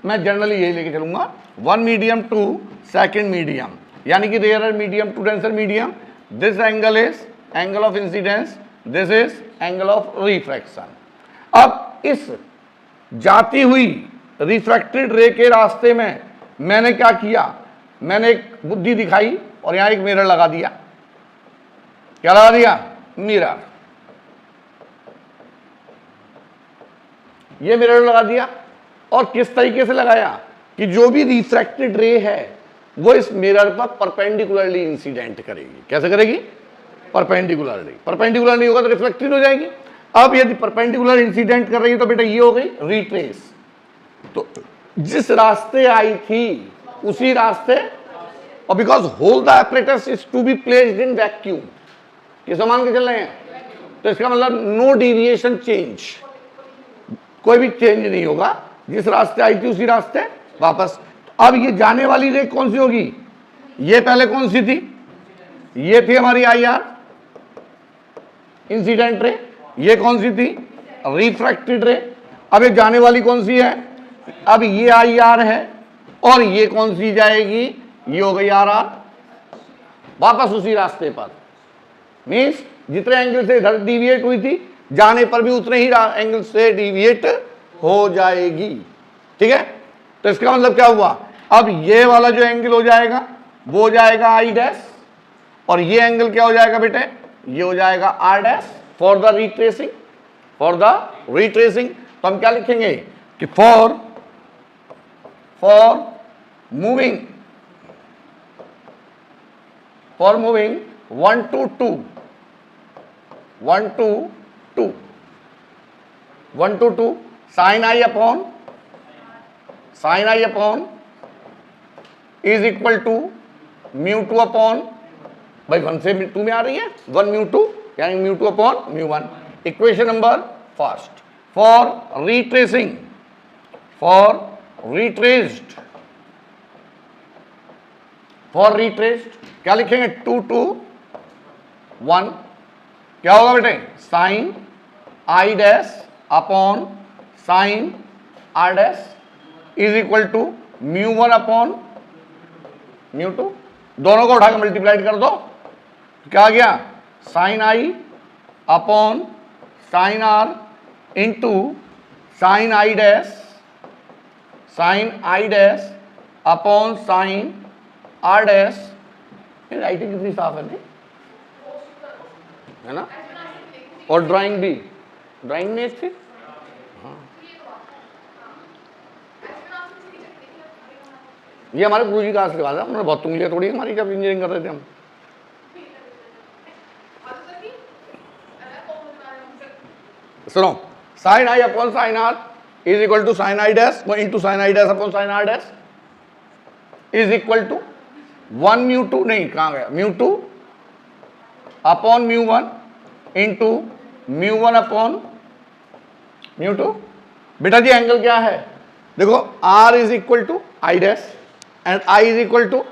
[SPEAKER 1] मैं जनरली यही लेके चलूंगा, one medium to second medium, यानी कि rare medium to denser medium. This angle is angle of incidence, this is angle of refraction. अब इस जाती हुई रिफ्रैक्टेड रे के रास्ते में मैंने क्या किया, मैंने एक बुद्धि दिखाई और यहां एक मिरर लगा दिया। क्या लगा दिया, मिरर, ये मिरर लगा दिया। और किस तरीके से लगाया कि जो भी रिफ्रैक्टेड रे है वो इस मिरर पर परपेंडिकुलरली इंसिडेंट करेगी। कैसे करेगी? परपेंडिकुलरली। परपेंडिकुलर नहीं होगा तो रिफ्लेक्टेड हो जाएगी। अब यदि परपेंडिकुलर इंसिडेंट कर रही है तो बेटा ये हो गई रिट्रेस। तो जिस रास्ते आई थी उसी रास्ते, और because whole the apparatus is to be placed in vacuum, ये मान के चल रहे हैं, तो इसका मतलब नो डिविएशन चेंज, कोई भी चेंज नहीं होगा, जिस रास्ते आई थी उसी रास्ते वापस। अब ये जाने वाली रे कौन सी होगी? ये पहले कौन सी थी? ये थी हमारी IR इंसिडेंट रे। ये कौन सी थी? रिफ्रैक्टेड रे। अब ये जाने वाली कौन सी है? अब ये IR है, और ये कौन सी जाएगी? ये हो गई RR, वापस उसी रास्ते पर। मीन्स जितने एंगल से इधर डिविएट हुई थी, जाने पर भी उतने ही एंगल से डिविएट हो जाएगी। ठीक है, तो इसका मतलब क्या हुआ? अब ये वाला जो एंगल हो जाएगा वो हो जाएगा I डैश, और ये एंगल क्या हो जाएगा बेटे? ये हो जाएगा R dash for the retracing, for the retracing. तो हम क्या लिखेंगे कि for moving 1 to 2 sin I upon is equal to μ2 upon, भाई 1 से 2 में आ रही है, 1 μ2 यानी μ2 upon μ1। Equation number first for retraced क्या लिखेंगे? 2 to 1 क्या होगा बेटे? Sine I dash upon sine R dash is equal to μ1 upon μ2। दोनों को उठा के मल्टीप्लाइड कर दो, क्या आ गया? Sine I upon sine R into sine I dash upon sine R dash. Writing कितनी साफ है नहीं है ना? और ड्राइंग नहीं थी। हाँ, ये हमारे गुरु जी का आशीर्वाद है, उन्होंने बहुत उंगलियां तोड़ी हमारी जब इंजीनियरिंग कर रहे थे हम। सुनो, sine I upon sine R is equal to sine I dash into sine I dash upon sine R dash is equal to 1 μ2, नहीं कहाँ गया, μ2 अपॉन μ1 इंटू μ1 अपॉन μ2। बेटा जी एंगल क्या है? देखो R is equal to I dash and I is equal to,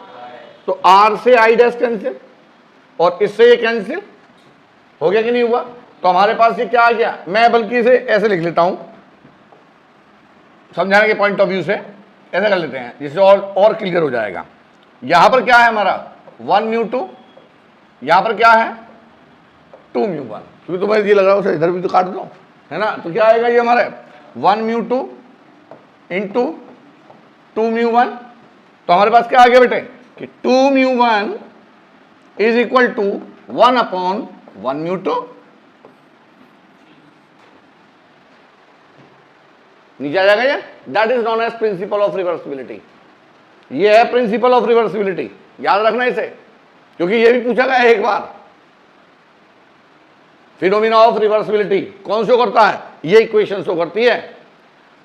[SPEAKER 1] तो R से I dash cancel और इससे ये कैंसिल हो गया कि नहीं हुआ? तो हमारे पास ये क्या आ गया? मैं बल्कि इसे ऐसे लिख लेता हूं, समझाने के पॉइंट ऑफ व्यू से ऐसे कर लेते हैं जिससे और क्लियर हो जाएगा। यहां पर क्या है हमारा? 1 μ2, यहां पर क्या है? 2 μ1, क्योंकि तुम्हें ये लग रहा है इधर भी तो काट दो, है ना? तो क्या आएगा ये हमारे 1 μ2 इंटू 2 μ1। तो हमारे पास क्या आ गया बेटे कि 2 μ1 इज इक्वल टू 1 अपॉन 1 μ2। नीचे आ जाएगा ये, that is known as principle of reversibility. ये है प्रिंसिपल ऑफ रिवर्सिबिलिटी, याद रखना इसे, क्योंकि ये भी पूछा गया है एक बार। फिनोमिना ऑफ रिवर्सिबिलिटी कौन शो करता है? ये इक्वेशन शो करती है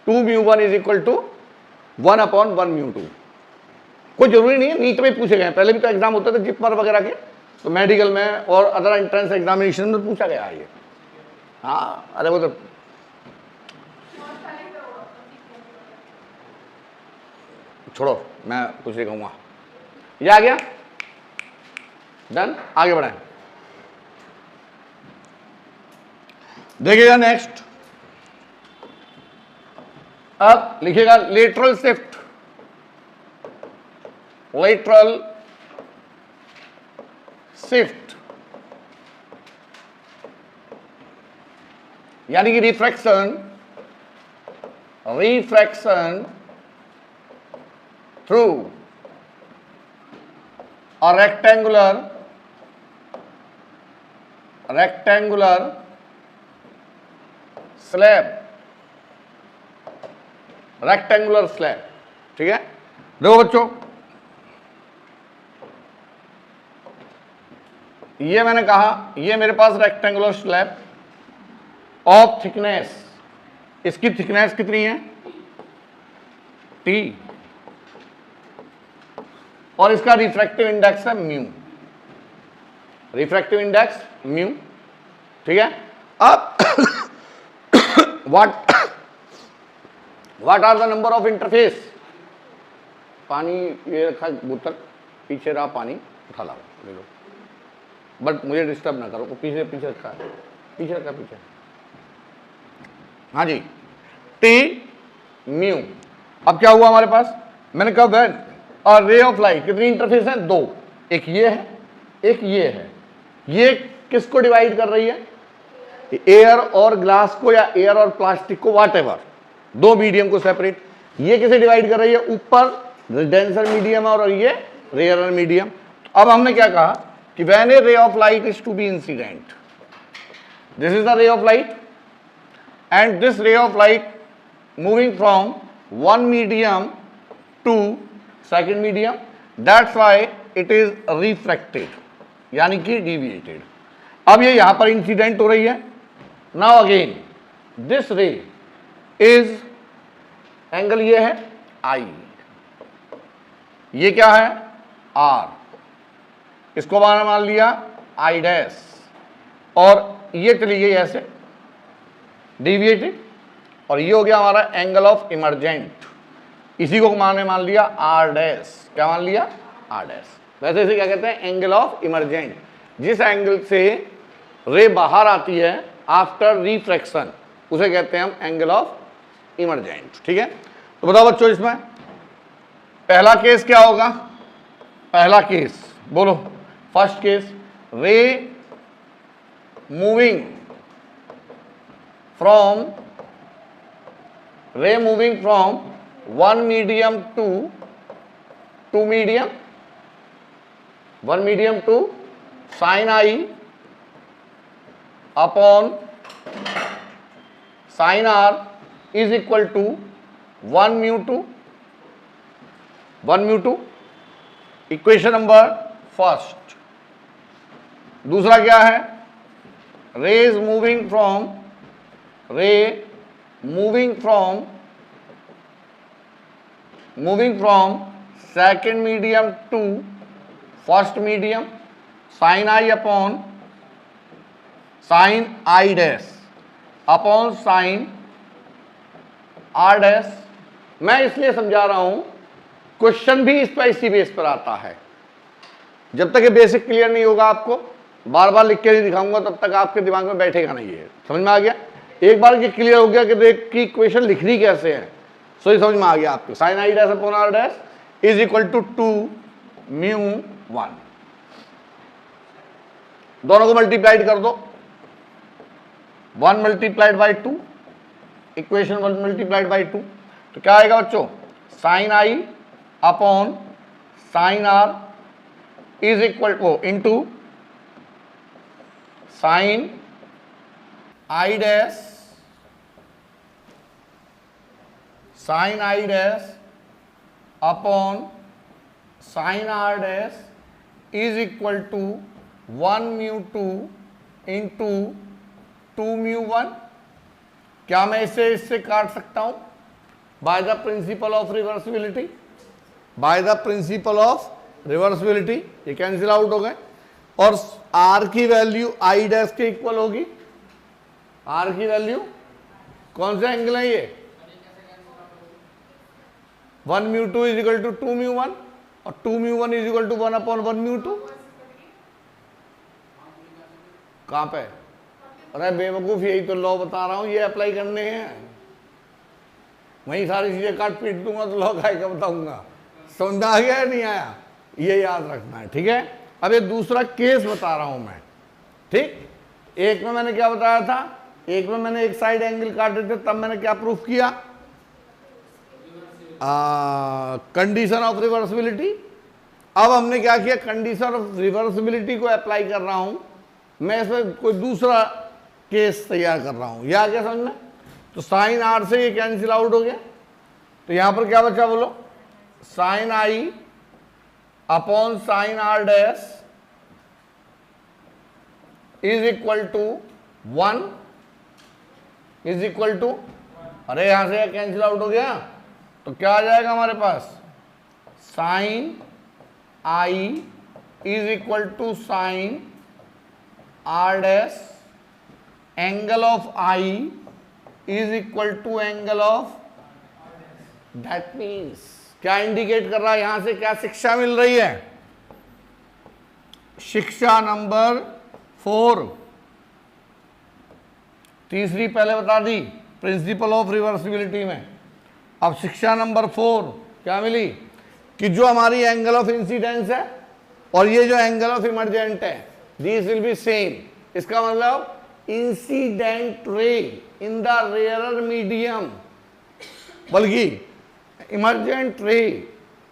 [SPEAKER 1] 2 μ1 इज इक्वल टू 1 अपॉन 1 μ2। कोई जरूरी नहीं है, नीट में पूछे गए, पहले भी तो एग्जाम होते थे जिप्पर वगैरह के, तो मेडिकल में और अदर एंट्रेंस एग्जामिनेशन में पूछा गया है ये। हाँ, अरे वो तो छोड़ो, मैं कुछ नहीं कहूंगा। ये आ गया, डन। आगे बढ़ाएं, देखिएगा नेक्स्ट। अब लिखिएगा लेटरल शिफ्ट, लेटरल शिफ्ट यानी कि refraction through a rectangular slab, ठीक है। देखो बच्चों, ये मैंने कहा ये मेरे पास रेक्टेंगुलर स्लैब ऑफ थिकनेस, इसकी थिकनेस कितनी है T, और इसका रिफ्रैक्टिव इंडेक्स है म्यू, रिफ्रैक्टिव इंडेक्स म्यू, ठीक है। अब what are the number of interface, पानी ये रखा बोतल, पीछे रहा पानी, उठा लाओ ले लो, बट मुझे डिस्टर्ब ना करो, पीछे पीछे रखा है, पीछे रखा पीछे, हाँ जी, टी म्यू। अब क्या हुआ हमारे पास, मैंने कहा when a ray of light, कितनी इंटरफेस है, दो, एक ये है एक ये है, ये किसको डिवाइड कर रही है, एयर और ग्लास को या एयर और प्लास्टिक को, व्हाटएवर, दो मीडियम को सेपरेट, ये किसे डिवाइड कर रही है, ऊपर डेंसर मीडियम और ये रेयरर मीडियम। अब हमने क्या कहा कि when a ray of light is to be incident, this is the ray of light and this ray of light moving from one medium to second medium, that's why it is refracted, यानी कि deviated. अब ये यहां पर incident हो रही है। Now again this रे इज, एंगल ये है I, ये क्या है R, इसको मान लिया I डैश, और ये चली गई ऐसे डिविएटेड, और ये हो गया हमारा एंगल ऑफ इमरजेंट, इसी को मान लिया R डैश, क्या मान लिया R डैश। वैसे इसे क्या कहते हैं, एंगल ऑफ इमरजेंट, जिस एंगल से रे बाहर आती है आफ्टर रिफ्रैक्शन उसे कहते हैं हम एंगल ऑफ इमरजेंट, ठीक है। तो बताओ बच्चों, इसमें पहला केस क्या होगा, पहला केस बोलो, first case, ray moving from one medium to medium, one medium to sine I upon sine R is equal to one mu two, equation number first. दूसरा क्या है, ray is moving from second medium to first medium, sine I upon sine I dash upon sine R dash. मैं इसलिए समझा रहा हूं, question भी इसी बेस पर आता है। जब तक ये बेसिक क्लियर नहीं होगा, आपको बार बार लिख के नहीं दिखाऊंगा, तब तक आपके दिमाग में बैठेगा नहीं। ये समझ में आ गया, एक बार ये क्लियर हो गया कि देख की इक्वेशन लिखनी कैसे है, सो ये समझ में आ गया आपको। Sine I dash upon R dash is equal to 2 mu 1, दोनों को मल्टीप्लाइड कर दो, 1 multiplied by 2, equation 1 multiplied by 2, तो क्या आएगा बच्चों, sine I upon sine R is equal to into sine I dash upon sine R dash is equal to 1 mu 2 into 2 mu 1। क्या मैं इससे काट सकता हूं, by the principle of reversibility, by the principle of reversibility ये cancel out हो गए, और R की वैल्यू I डैश के इक्वल होगी। R की वैल्यू कौन सा एंगल है ये, 1 mu 2 is equal to 2 mu 1, और 2 mu 1 is equal to 1 upon 1 mu 2। कहां पे, अरे बेवकूफ, यही तो लॉ बता रहा हूं, ये अप्लाई करने हैं, वहीं सारी चीजें काट पीट दूंगा तो लॉ का बताऊंगा। समझ आ गया नहीं आया, ये याद रखना है, ठीक है। अब ये दूसरा केस बता रहा हूं मैं, ठीक। एक में मैंने क्या बताया था, एक में मैंने एक साइड एंगल काटे थे, तब मैंने क्या प्रूफ किया, कंडीशन ऑफ रिवर्सिबिलिटी। अब हमने क्या किया, कंडीशन ऑफ रिवर्सिबिलिटी को अप्लाई कर रहा हूं मैं, इसमें कोई दूसरा केस तैयार कर रहा हूं, यह आ गया समझ में। तो साइन R से ये कैंसिल आउट हो गया, तो यहां पर क्या बचा बोलो, sine I upon sine R dash is equal to 1 is equal to, अरे यहां से कैंसिल आउट हो गया, तो क्या आ जाएगा हमारे पास, sine I is equal to sine R dash angle of I is equal to angle of, that means क्या इंडिकेट कर रहा है यहां से, क्या शिक्षा मिल रही है, शिक्षा नंबर 4, तीसरी पहले बता दी प्रिंसिपल ऑफ रिवर्सिबिलिटी में। अब शिक्षा नंबर 4 क्या मिली, कि जो हमारी एंगल ऑफ इंसिडेंस है और ये जो एंगल ऑफ इमरजेंट है, दिस विल बी सेम। इसका मतलब incident ray in the rarer medium, बल्कि emergent ray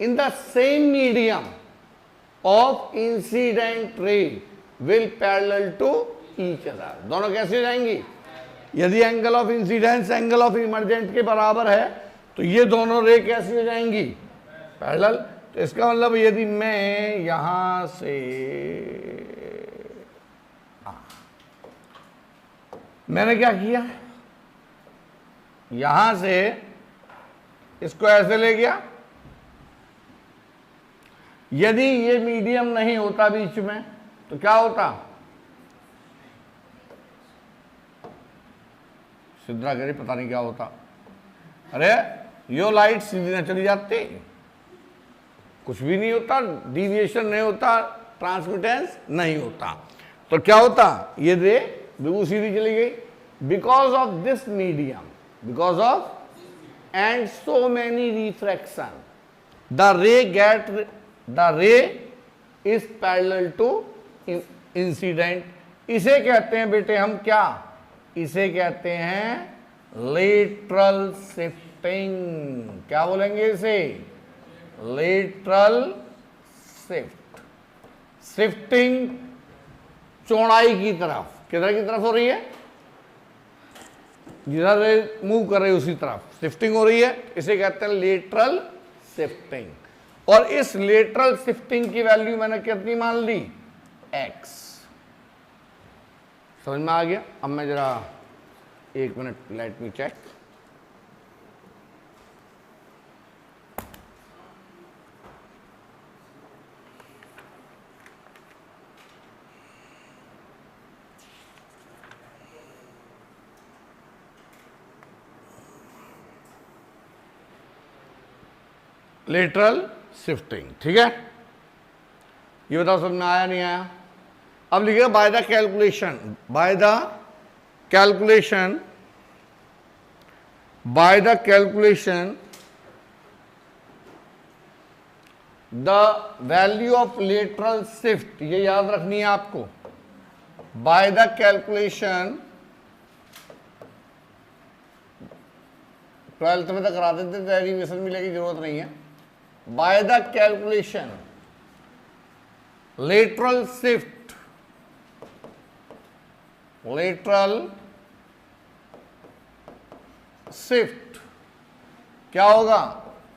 [SPEAKER 1] in the same medium of incident ray will parallel to each other. दोनों कैसे हो जाएंगी, यदि angle of incidence angle of emergent के बराबर है तो ये दोनों रे कैसी हो जाएंगी, पैरेलल। तो इसका मतलब यदि मैं यहां से मैंने क्या किया, यहां से इसको ऐसे ले गया, यदि ये मीडियम नहीं होता बीच में तो क्या होता, सिद्रा करे पता नहीं क्या होता, अरे यो लाइट सीधी ना चली जाती, कुछ भी नहीं होता, डिविएशन नहीं होता, ट्रांसमिटेंस नहीं होता, तो क्या होता, ये रे बिल्कुल सीधी चली गई, because of this medium, because of and so many refraction the ray is parallel to incident. इसे कहते हैं बेटे हम क्या, इसे कहते हैं लेटरल शिफ्टिंग। क्या बोलेंगे इसे, लेटरल शिफ्ट, शिफ्टिंग चौड़ाई की तरफ, किधर की तरफ हो रही है, जिधर मूव कर रही है उसी तरफ शिफ्टिंग हो रही है, इसे कहते हैं लेटरल शिफ्टिंग। और इस लेटरल शिफ्टिंग की वैल्यू मैंने कितनी मान ली, x। समझ में आ गया। अब मैं जरा 1 minute, let me check. Lateral shifting, ठीक है, ये बताओ समझ में आया नहीं आया। अब लिखिएगा bye the calculation, bye the calculation, bye the calculation the value of lateral shift, ये याद रखनी है आपको, बाय द कैलकुलेशन, 12th में तो कराते थे, डेरिवेशन मिलेगी, जरूरत नहीं है। By the calculation lateral shift, lateral shift क्या होगा,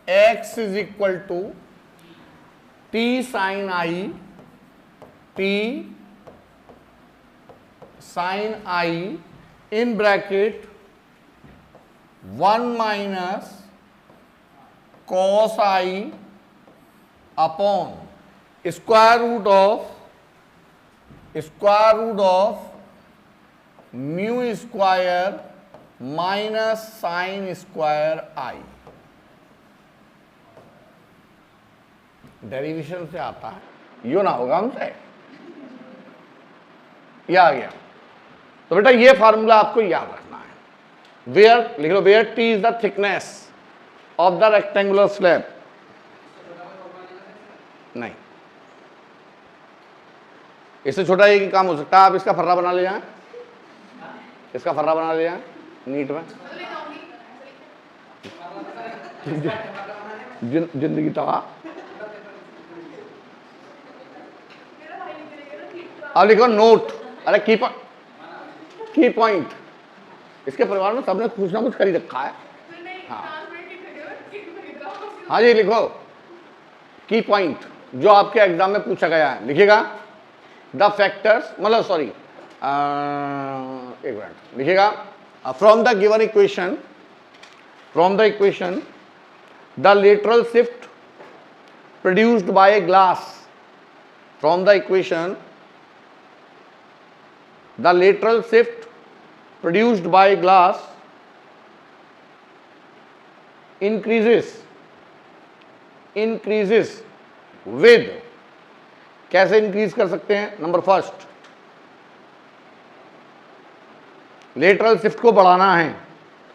[SPEAKER 1] x is equal to T sine I, T sine I in bracket 1 minus cos I upon square root of mu square minus sine square I. Derivation से आता है, यो ना होगा हमसे, ये आ गया। तो बेटा ये फार्मूला आपको याद रखना है। वेयर लिख लो, where T is the thickness of the rectangular slab, नहीं इससे छोटा एक ही काम हो सकता है, आप इसका फर्रा बना ले जाएं, इसका फर्रा बना ले जाएं नीट में, जिंदगी तबाह। अब लिखो नोट, अरे की पॉइंट, इसके परिवार में सबने कुछ ना कुछ कर ही रखा है। हाँ जी लिखो, की पॉइंट जो आपके एग्जाम में पूछा गया है, लिखिएगा द फैक्टर्स, मतलब सॉरी एक मिनट लिखिएगा, from the given equation, from the equation the lateral shift produced by a glass, from the equation the lateral shift produced by glass increases with, कैसे इंक्रीज कर सकते हैं? नंबर फर्स्ट, लेटरल शिफ्ट को बढ़ाना है,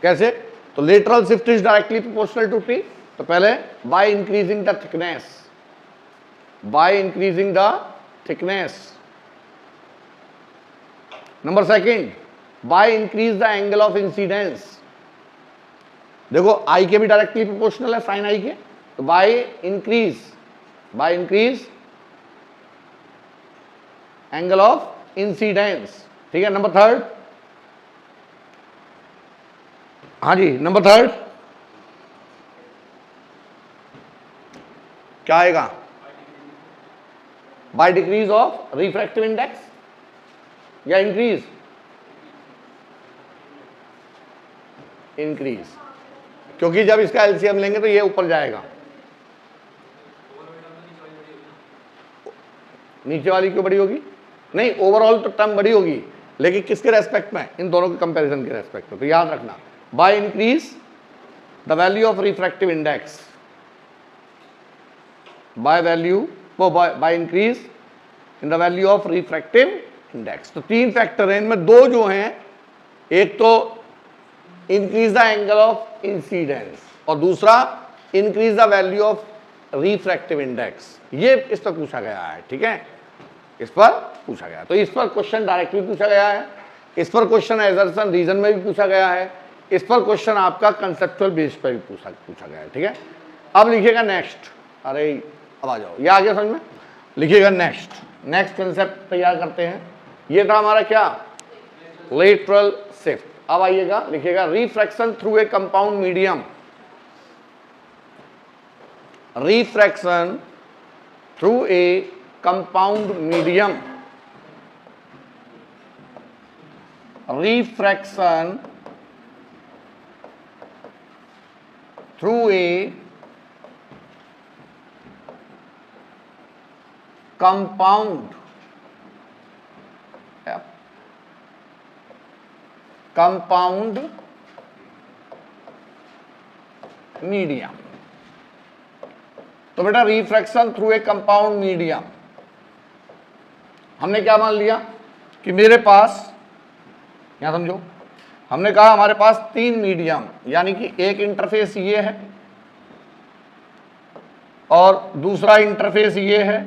[SPEAKER 1] कैसे? तो lateral shift is directly proportional to T, तो पहले by increasing the thickness, by increasing the thickness. Number second, by increase the angle of incidence, देखो आई के भी डायरेक्टली प्रोपोर्शनल है साइन आई के, तो by increase angle of incidence, ठीक है। नंबर थर्ड, हाँ जी नंबर थर्ड क्या आएगा? By decrease of refractive index या इंक्रीज? इंक्रीज, क्योंकि जब इसका एलसीएम लेंगे तो ये ऊपर जाएगा, नीचे वाली क्यों बड़ी होगी? नहीं, ओवरऑल तो टर्म बड़ी होगी, लेकिन किसके रेस्पेक्ट में? इन दोनों के कंपैरिजन के रेस्पेक्ट में। तो याद रखना, bye increase the value of refractive index, by increase in the value of refractive index. तो तीन फैक्टर हैं, इनमें दो जो हैं, एक तो increase the angle of incidence और दूसरा increase the value of refractive index. ये इस पर पूछा गया है, ठीक है, इस पर पूछा गया। तो इस पर क्वेश्चन डायरेक्टली पूछा गया है, इस पर क्वेश्चन एजर्सन रीजन में भी पूछा गया है, इस पर क्वेश्चन आपका कंसेप्चुअल बेस पर भी पूछा गया है, ठीक है। अब लिखिएगा नेक्स्ट, अरे अब आ जाओ, ये आ गया समझ में, लिखिएगा नेक्स्ट कंसेप्ट तैयार करते हैं। ये था हमारा क्या? Lateral shift. अब आइएगा, लिखिएगा refraction through a compound medium, refraction through a compound medium, refraction through a compound medium. तो बेटा refraction through a compound medium, हमने क्या मान लिया कि मेरे पास, यहां समझो, हमने कहा हमारे पास तीन मीडियम, यानी कि एक इंटरफेस ये है और दूसरा इंटरफेस ये है,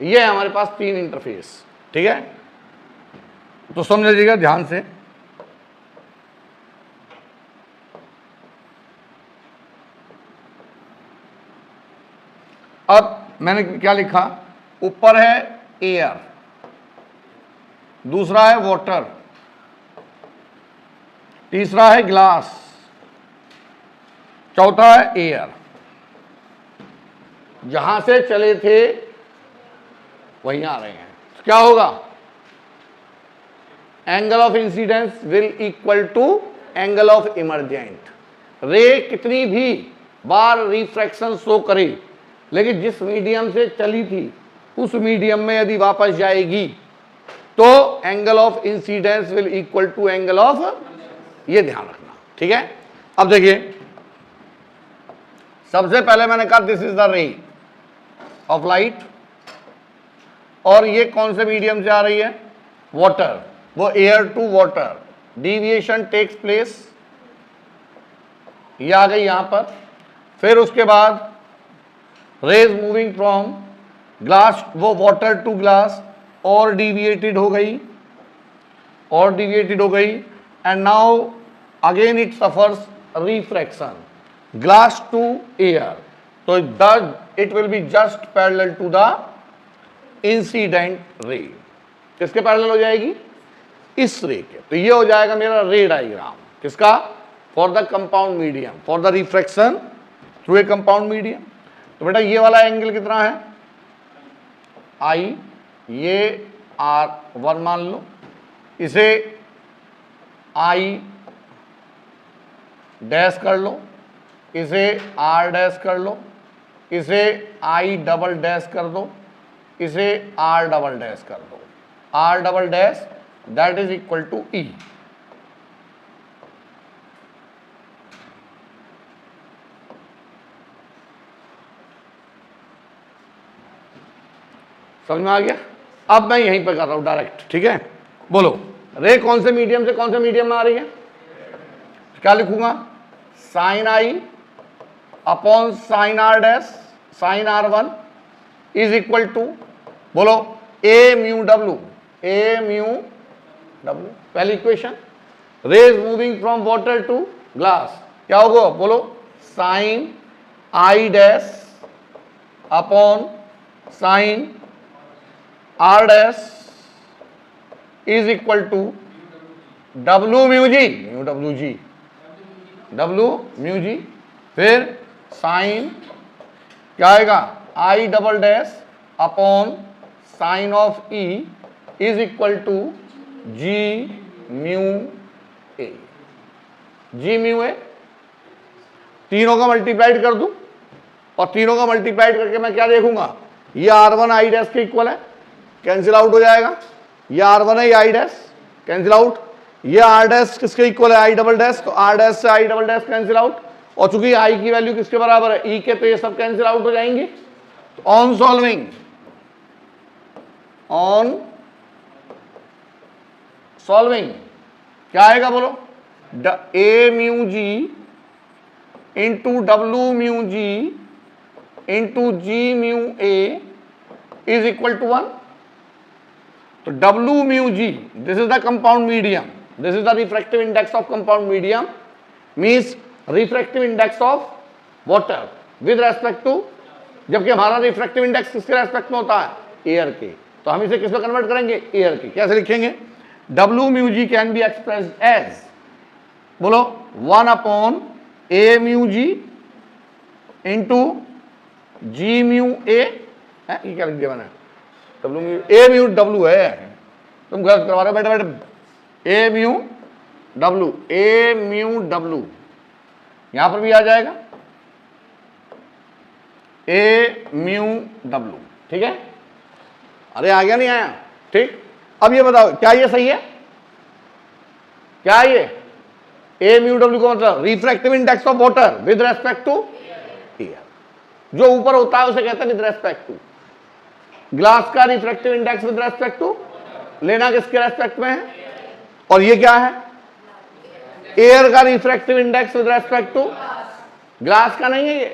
[SPEAKER 1] ये हमारे पास तीन इंटरफेस, ठीक है। तो समझ लीजिएगा ध्यान से, अब मैंने क्या लिखा? ऊपर है एयर, दूसरा है वाटर, तीसरा है ग्लास, चौथा है एयर। जहां से चले थे वहीं आ रहे हैं, तो क्या होगा? Angle of incidence will equal to angle of emergent. Ray कितनी भी बार रिफ्रैक्शन शो करे, लेकिन जिस मीडियम से चली थी उस मीडियम में यदि वापस जाएगी तो angle of incidence will equal to angle of, ये ध्यान रखना, ठीक है। अब देखिए, सबसे पहले मैंने कहा this is the ray of light, और ये कौन से मीडियम से आ रही है? वाटर, वो air to water, deviation takes place, ये आ गई यहां पर। फिर उसके बाद रेज मूविंग फ्रॉम ग्लास, वो वाटर टू ग्लास और डिविएटेड हो गई, and now again it suffers refraction, glass to air, तो it will be just parallel to the incident ray. किसके पैरेलल हो जाएगी? इस रे के। तो ये हो जाएगा मेरा रे डायग्राम किसका? For the compound medium, for the refraction through a compound medium. तो बेटा ये वाला एंगल कितना है? आई, ये R1 मान लो, इसे I डैश कर लो, इसे R डैश कर लो, इसे I डबल डैश कर दो, इसे R डबल डैश कर दो। R double dash that is equal to E। समझ में आ गया? अब मैं यहीं पर कर रहा हूं डायरेक्ट, ठीक है? बोलो, रे कौन से मीडियम से कौन से मीडियम में आ रही है? क्या लिखूंगा? Sine I upon sine R dash sine R1 is equal to, बोलो, A mu W, A mu W. पहली equation, rays moving from water to glass, क्या होगा? बोलो, sine I dash upon sine R dash is equal to W mu G, mu W G, W mu G. फिर sine क्या आएगा? I double dash upon sine of E is equal to G mu A, ji mu ए। तीनों का multiplied कर दूं और तीनों का मल्टीप्लाइड करके मैं क्या देखूंगा? ये R1 आई डैश के इक्वल है, कैंसिल आउट हो जाएगा। ये R1 है, ये आई डैश कैंसिल आउट। ये R डैश किसके इक्वल है? आई डबल डैश, तो R डैश से आई डबल डैश कैंसिल आउट। और चूंकि आई की वैल्यू किसके बराबर है? E के, तो ये सब कैंसिल आउट हो जाएंगे। तो ऑन सॉल्विंग, ऑन सॉल्विंग क्या आएगा? बोलो, A mu G into W mu G into G mu A is equal to 1। तो W mu G, this is the compound medium, this is the refractive index of compound medium, means refractive index of water with respect to, जबकि हमारा refractive index किसके respect में होता है? Air के। तो हम इसे किस में कन्वर्ट करेंगे? एयर के। कैसे लिखेंगे? W mu G can be expressed as, बोलो, 1 upon A mu G into G mu A, ये क्या लिख दिया मैंने? W mu, A mu W है, तुम गलत करवा रहे हो बेटे बेटे। A mu W, A mu W यहां पर भी आ जाएगा, ए म्यू डब्ल्यू, ठीक है? अरे आ गया नहीं आया? ठीक। अब ये बताओ, क्या ये सही है? क्या ये ए म्यू डब्ल्यू का मतलब refractive index of water with respect to air, जो ऊपर होता है उसे कहते हैं विद रेस्पेक्ट टू। ग्लास का refractive index with respect to, लेना किसके रेस्पेक्ट में है? और ये क्या है? एयर का refractive index with respect to glass का नहीं है,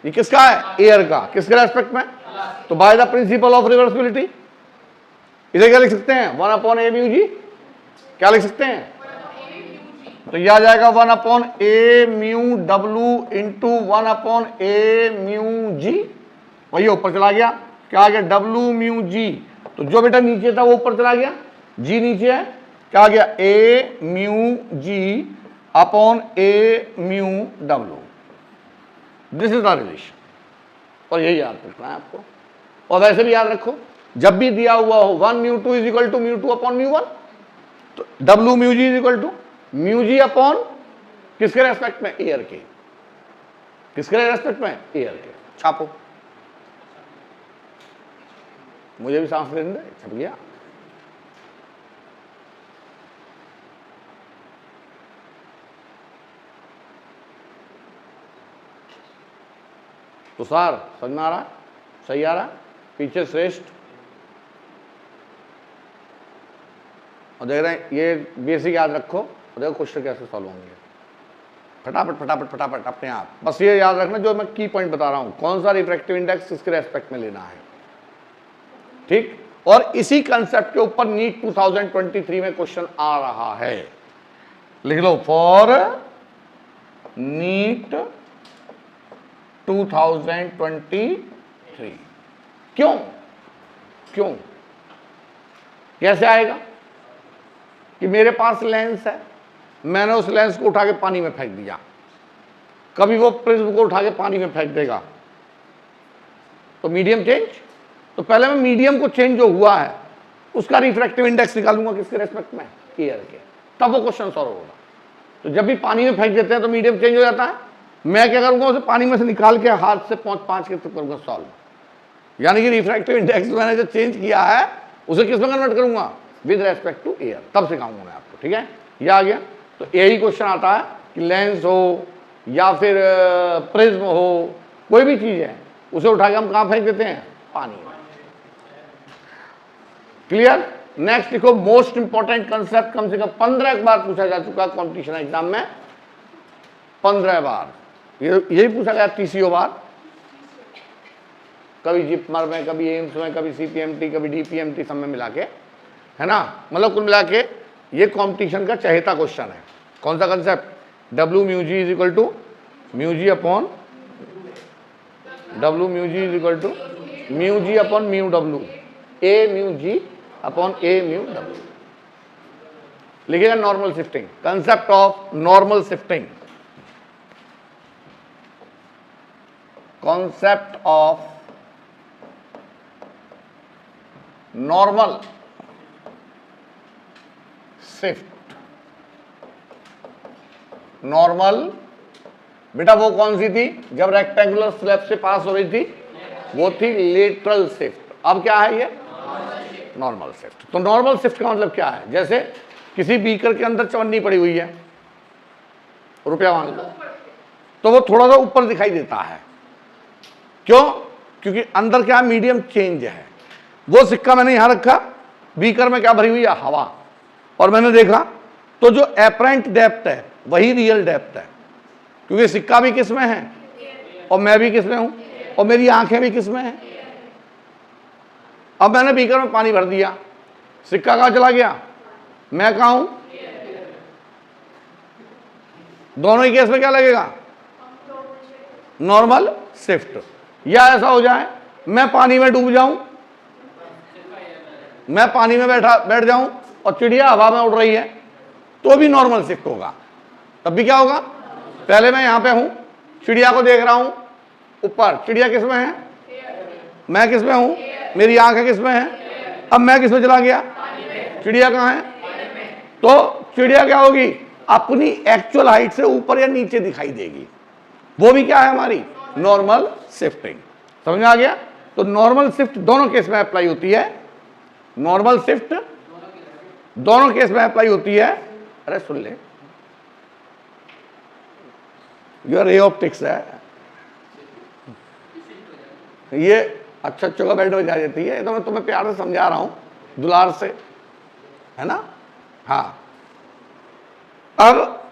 [SPEAKER 1] ये किसका है? एयर का। किसके रेस्पेक्ट में? तो by the principle of reversibility इसे क्या लिख सकते हैं? 1 अपॉन ए म्यू जी। क्या लिख सकते हैं? तो यह आ जाएगा 1 upon A mu W into 1 upon A mu जी। वही ऊपर चला गया, क्या आ गया? डब्ल्यू म्यू जी। तो जो बेटा नीचे था वो ऊपर चला गया, जी नीचे है, क्या आ गया? A mu G upon A mu W. This is the relation. और यही याद रखना है आपको। और वैसे भी याद रखो, जब भी दिया हुआ हो 1 mu 2 is equal to mu 2 upon mu 1, तो W mu G is equal to mu G upon किसके रेस्पेक्ट में? एयर के। किसके रेस्पेक्ट में? एयर के। छापो, मुझे भी सांस लेने दे। छप गया। तो सर समझ में आ रहा? सही आ रहा? पीछे श्रेष्ठ। और देख रहे हैं, ये बेसिक याद रखो और देखो क्वेश्चन कैसे सॉल्व होंगे। फटाफट फटाफट फटाफट अपने आप। बस ये याद रखना जो मैं की पॉइंट बता रहा हूं, कौन सा रिफ्रैक्टिव इंडेक्स किसके रेस्पेक्ट में लेना है, ठीक। और इसी कंसेप्ट के ऊपर नीट 2023 में क्वेश्चन आ रहा है। लिख लो, फॉर नीट 2023। क्यों? क्यों? कैसे आएगा कि मेरे पास लेंस है, मैंने उस लेंस को उठा के पानी में फेंक दिया, कभी वो प्रिज्म को उठा के पानी में फेंक देगा तो मीडियम चेंज। तो पहले मैं मीडियम को चेंज जो हुआ है उसका रिफ्रैक्टिव इंडेक्स निकालूंगा किसके रेस्पेक्ट में, एयर के, तब वो क्वेश्चन सॉल्व होगा। तो जब भी पानी में फेंक देते हैं तो मीडियम चेंज हो जाता है। मैं क्या करूंगा, उसे पानी में से निकाल के हाथ से 5 के तक करूंगा सॉल्व, यानी कि रिफ्रैक्टिव इंडेक्स मैंने जो चेंज किया है उसे किस में कन्वर्ट करूंगा, विद रेस्पेक्ट टू एयर, तब सिखाऊंगा मैं आपको। ठीक है, ये आ गया। तो यही क्वेश्चन आता है कि लेंस हो या फिर प्रिज्म हो, कोई भी चीज है, उसे उठा के हम कहां फेंक देते हैं, पानी में। क्लियर। नेक्स्ट देखो, मोस्ट इंपॉर्टेंट कंसेप्ट, कम से कम 15 बार पूछा जा चुका है कॉम्पिटिशन एग्जाम में, 15 बार यही पूछा गया, 30 बार, कभी जिपमर में, कभी एम्स में, कभी सीपीएमटी, कभी डीपीएमटी, सब में मिला के, है ना, मतलब कुल मिला के ये कंपटीशन का चहेता क्वेश्चन है। कौन सा concept, W mu G is equal to mu G upon W mu G is equal to mu G upon mu W, A mu G upon A mu W. लिखिएगा normal shifting, concept of normal shifting, concept of normal shift. Normal बेटा वो कौन सी थी जब rectangular slab से पास हो रही थी, वो थी लेटरल शिफ्ट। अब क्या है ये, नॉर्मल शिफ्ट। तो नॉर्मल शिफ्ट का मतलब क्या है, जैसे किसी बीकर के अंदर चवन्नी पड़ी हुई है, रुपया मान लो, तो वो थोड़ा सा ऊपर दिखाई देता है, क्यों, क्योंकि अंदर क्या मीडियम चेंज है। वो सिक्का मैंने यहां रखा, बीकर में क्या भरी हुई है, हवा, और मैंने देखा तो जो एपरेंट डेप्थ है वही रियल डेप्थ है, क्योंकि सिक्का भी किस में है और मैं भी किस में हूं और मेरी आंखें भी किस में हैं। अब मैंने बीकर में पानी भर दिया, सिक्का कहां चला गया, मैं कहां हूं, दोनों ही केस में क्या लगेगा, नॉर्मल शिफ्ट। या ऐसा हो जाए मैं पानी में डूब जाऊं, मैं पानी में बैठ जाऊं और चिड़िया हवा में उड़ रही है, तो भी नॉर्मल शिफ्ट होगा। तब भी क्या होगा, पहले मैं यहां पे हूं, चिड़िया को देख रहा हूं ऊपर, चिड़िया किस में है, मैं किस में हूं, मेरी आंखें किस में है, अब मैं किस में चला गया, चिड़िया कहां है, तो चिड़िया क्या होगी, अपनी एक्चुअल हाइट से ऊपर या नीचे दिखाई देगी, वो भी क्या है हमारी नॉर्मल शिफ्टिंग। समझ में आ गया। तो नॉर्मल शिफ्ट दोनों केस में अप्लाई होती है, नॉर्मल शिफ्ट दोनों केस में अप्लाई होती है। अरे सुन ले, ये रे ऑप्टिक्स है, ये अच्छा का बेल्ट बजा देती है, तो मैं तुम्हें प्यार से समझा रहा हूं, दुलार से, है ना। हाँ, अब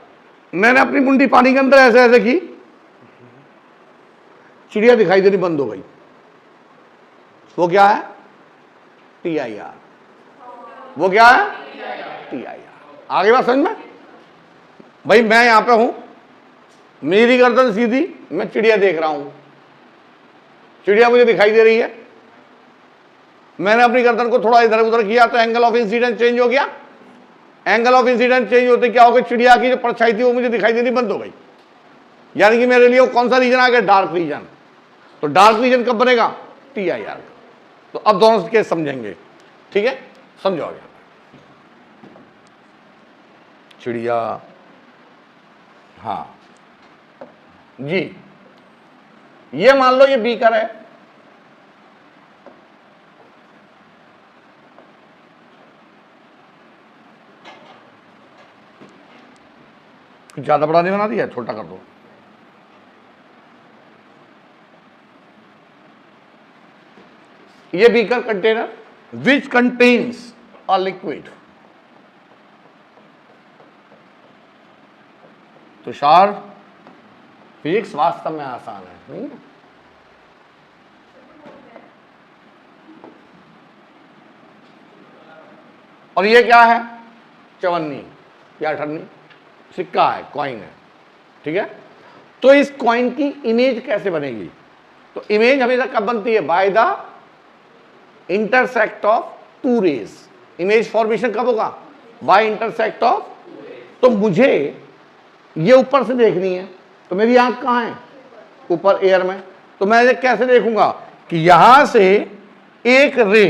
[SPEAKER 1] मैंने अपनी मुंडी पानी के अंदर ऐसे ऐसे की, चिड़िया दिखाई देनी बंद हो गई, वो क्या है, TIR। वो क्या है, TIR। आगे बात समझ में, भाई मैं यहां पे हूं, मेरी गर्दन सीधी, मैं चिड़िया देख रहा हूं, चिड़िया मुझे दिखाई दे रही है, मैंने अपनी गर्दन को थोड़ा इधर उधर किया तो एंगल ऑफ इंसिडेंस चेंज हो गया। एंगल ऑफ इंसिडेंस चेंज होते क्या हो गया, चिड़िया की जो परछाई थी वो मुझे दिखाई देनी बंद हो गई, यानी कि मेरे लिए वो कौन सा रीजन आ गया, डार्क रीजन। तो डार्क रीजन कब बनेगा, TIR। तो अब दोनों केस समझेंगे, ठीक है, समझोगे। चिड़िया, हाँ जी, ये मान लो ये बीकर है, ज्यादा बड़ा नहीं बना दिया, छोटा कर दो। ये beaker container which contains a liquid. Tushar, physics वास्तव में आसान है, नहीं? और ये क्या है, चवन्नी या अठन्नी, सिक्का है, कॉइन है, ठीक है। तो इस कॉइन की इमेज कैसे बनेगी, तो इमेज हमेशा कब बनती है, by the intersect of two rays. Image formation कब होगा? By intersect of. तो मुझे ये ऊपर से देखनी है, तो मेरी आंख कहाँ है? ऊपर एयर में। तो मैं कैसे देखूंगा कि यहां से एक रे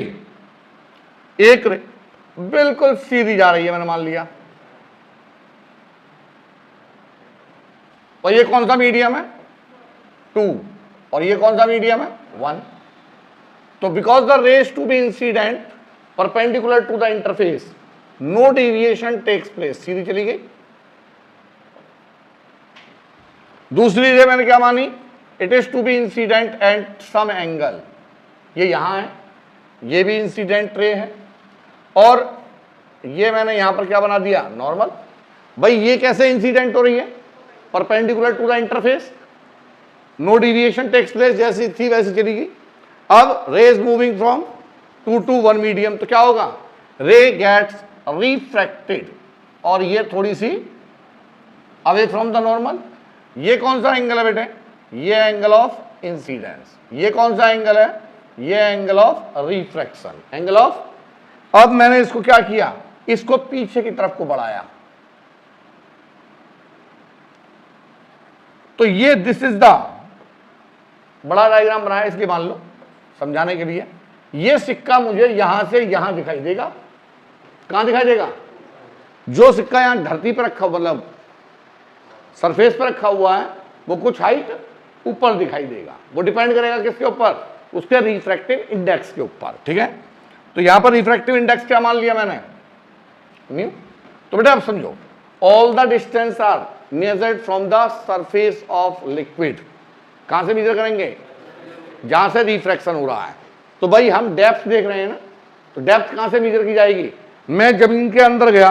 [SPEAKER 1] बिल्कुल सीधी जा रही है, मैंने मान लिया, और ये कौन सा मीडियम है? 2, और ये कौन सा मीडियम है? 1। तो because the rays to be incident perpendicular to the interface, no deviation takes place, सीधी चली गई। दूसरी रे मैंने क्या मानी? It is to be incident at some angle, ये यहां है, ये भी इंसिडेंट रे है, और ये मैंने यहां पर क्या बना दिया? नॉर्मल। भाई ये कैसे इंसिडेंट हो रही है? Perpendicular to the interface, no deviation takes place, जैसी थी वैसी चली गई। अब rays moving from 2 to 1 medium, तो क्या होगा? रे गेट्स रिफ्रैक्टेड, और ये थोड़ी सी अवे फ्रॉम द नॉर्मल। ये कौन सा एंगल है बेटे? ये एंगल ऑफ इंसिडेंस। ये कौन सा एंगल है? ये angle of refraction, angle of. अब मैंने इसको क्या किया? इसको पीछे की तरफ को बढ़ाया, तो ये दिस इज द बड़ा डायग्राम बनाया इसलिए मान लो समझाने के लिए। ये सिक्का मुझे यहां से यहां दिखाई देगा। कहां दिखाई देगा? जो सिक्का यहां धरती पर रखा, मतलब सरफेस पर रखा हुआ है, वो कुछ हाइट ऊपर दिखाई देगा। वो डिपेंड करेगा किसके ऊपर? उसके रिफ्रैक्टिव इंडेक्स के ऊपर। ठीक है, तो यहां पर रिफ्रैक्टिव इंडेक्स क्या मान लिया मैंने? म्यू। तो बेटा आप समझो, all the distance are measured from the surface of liquid. कहां से मेजर करेंगे? जहां से रिफ्रैक्शन हो रहा है। तो भाई हम डेप्थ देख रहे हैं ना, तो डेप्थ कहां से मेजर की जाएगी? मैं जमीन के अंदर गया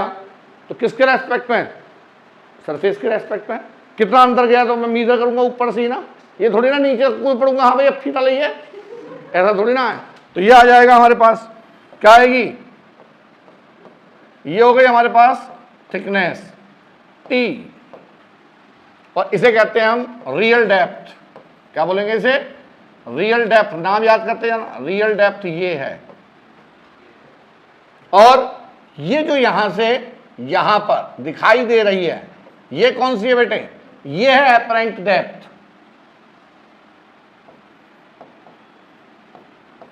[SPEAKER 1] तो किसके रेस्पेक्ट में? सरफेस के रेस्पेक्ट में। कितना अंदर गया तो मैं मेजर करूंगा ऊपर से ही ना, ये थोड़ी ना नीचे कोई पड़ूंगा, हाँ भाई अब फीता लगी है, ऐसा थोड़ी ना है। तो ये आ जाएगा हमारे पास, क्या आएगी? ये हो गई हमारे पास थिकनेस T, और इसे कहते हैं हम रियल डेप्थ। क्या बोलेंगे इसे? Real depth. नाम याद करते हैं ना, रियल डेप्थ ये है। और ये जो यहां से यहां पर दिखाई दे रही है, ये कौन सी है बेटे? ये है apparent depth,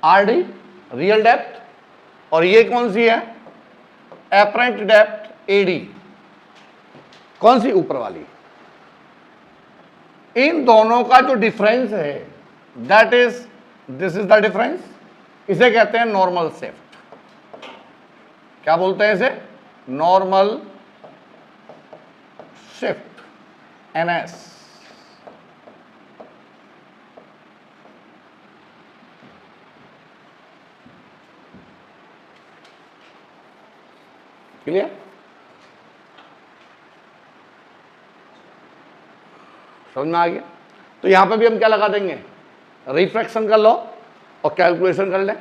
[SPEAKER 1] RD real depth, और ये कौन सी है? Apparent depth AD। कौन सी? ऊपर वाली। इन दोनों का जो डिफरेंस है, that is, this is the difference. इसे कहते हैं नॉर्मल शिफ्ट। क्या बोलते हैं इसे? Normal shift, NS। क्लियर? समझ में आ गया? तो यहां पे भी हम क्या लगा देंगे? रिफ्रैक्शन का लॉ, और कैलकुलेशन कर लें।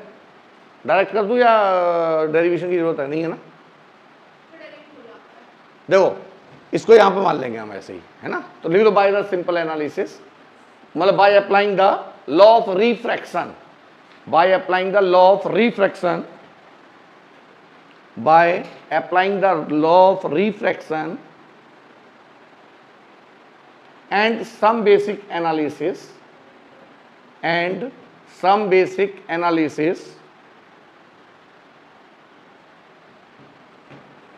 [SPEAKER 1] डायरेक्ट कर दूं या डेरिवेशन की जरूरत है? नहीं है ना? देखो इसको यहां पे मान लेंगे हम ऐसे ही, है ना? तो लिख लो बाय द सिंपल एनालिसिस, मतलब by applying the law of refraction, by applying the law of refraction, by applying the law of refraction and some basic analysis,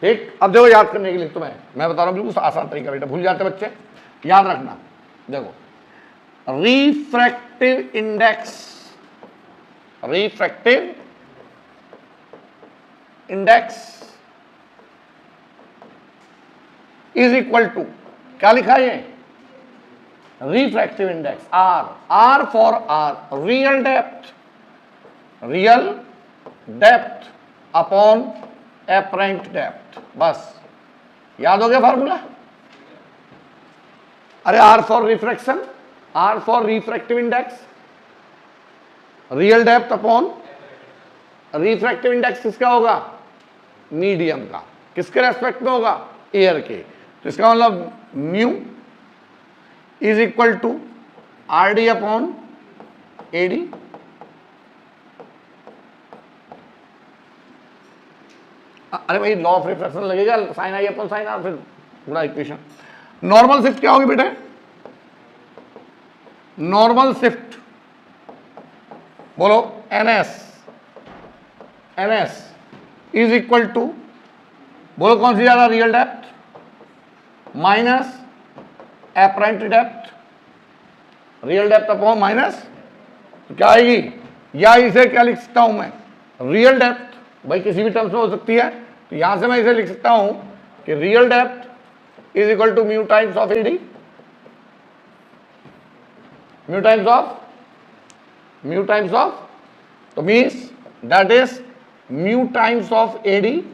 [SPEAKER 1] ठीक। अब देखो याद करने के लिए तुम्हें मैं बता रहा हूं, बिल्कुल आसान तरीका बेटा, भूल जाते बच्चे, याद रखना। देखो refractive index, refractive index is equal to, क्या लिखा है? Refractive index R for R, real depth upon apparent depth. बस याद हो गया फॉर्मूला? अरे R for refraction, R for refractive index, real depth upon refractive index किसका होगा? मीडियम का। किसके रेस्पेक्ट में होगा? एयर के। तो इसका मतलब mu is equal to RD upon AD। अरे भाई लॉ ऑफ रिफ्रैक्शन लगेगा, sine I upon sine R, फिर पूरा इक्वेशन। नॉर्मल शिफ्ट क्या होगी बेटे? नॉर्मल शिफ्ट बोलो NS इज इक्वल टू, बोलो कौन सी ज्यादा, real depth minus apparent depth, real depth upon minus, तो क्या आएगी? या इसे क्या लिख सकता हूं मैं, रियल डेप्थ, भाई किसी भी टर्म्स में हो सकती है, तो यहां से मैं इसे लिख सकता हूं कि real depth is equal to mu times of AD, mu times of, तो means that is mu times of AD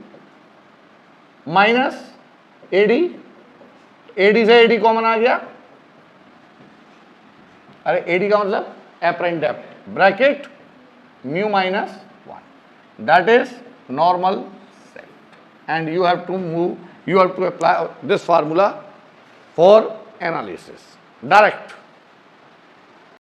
[SPEAKER 1] minus AD, AD से एडी कॉमन आ गया, अरे एडी का मतलब apparent depth, bracket mu minus 1, that is normal shift, and you have to apply this formula for analysis direct.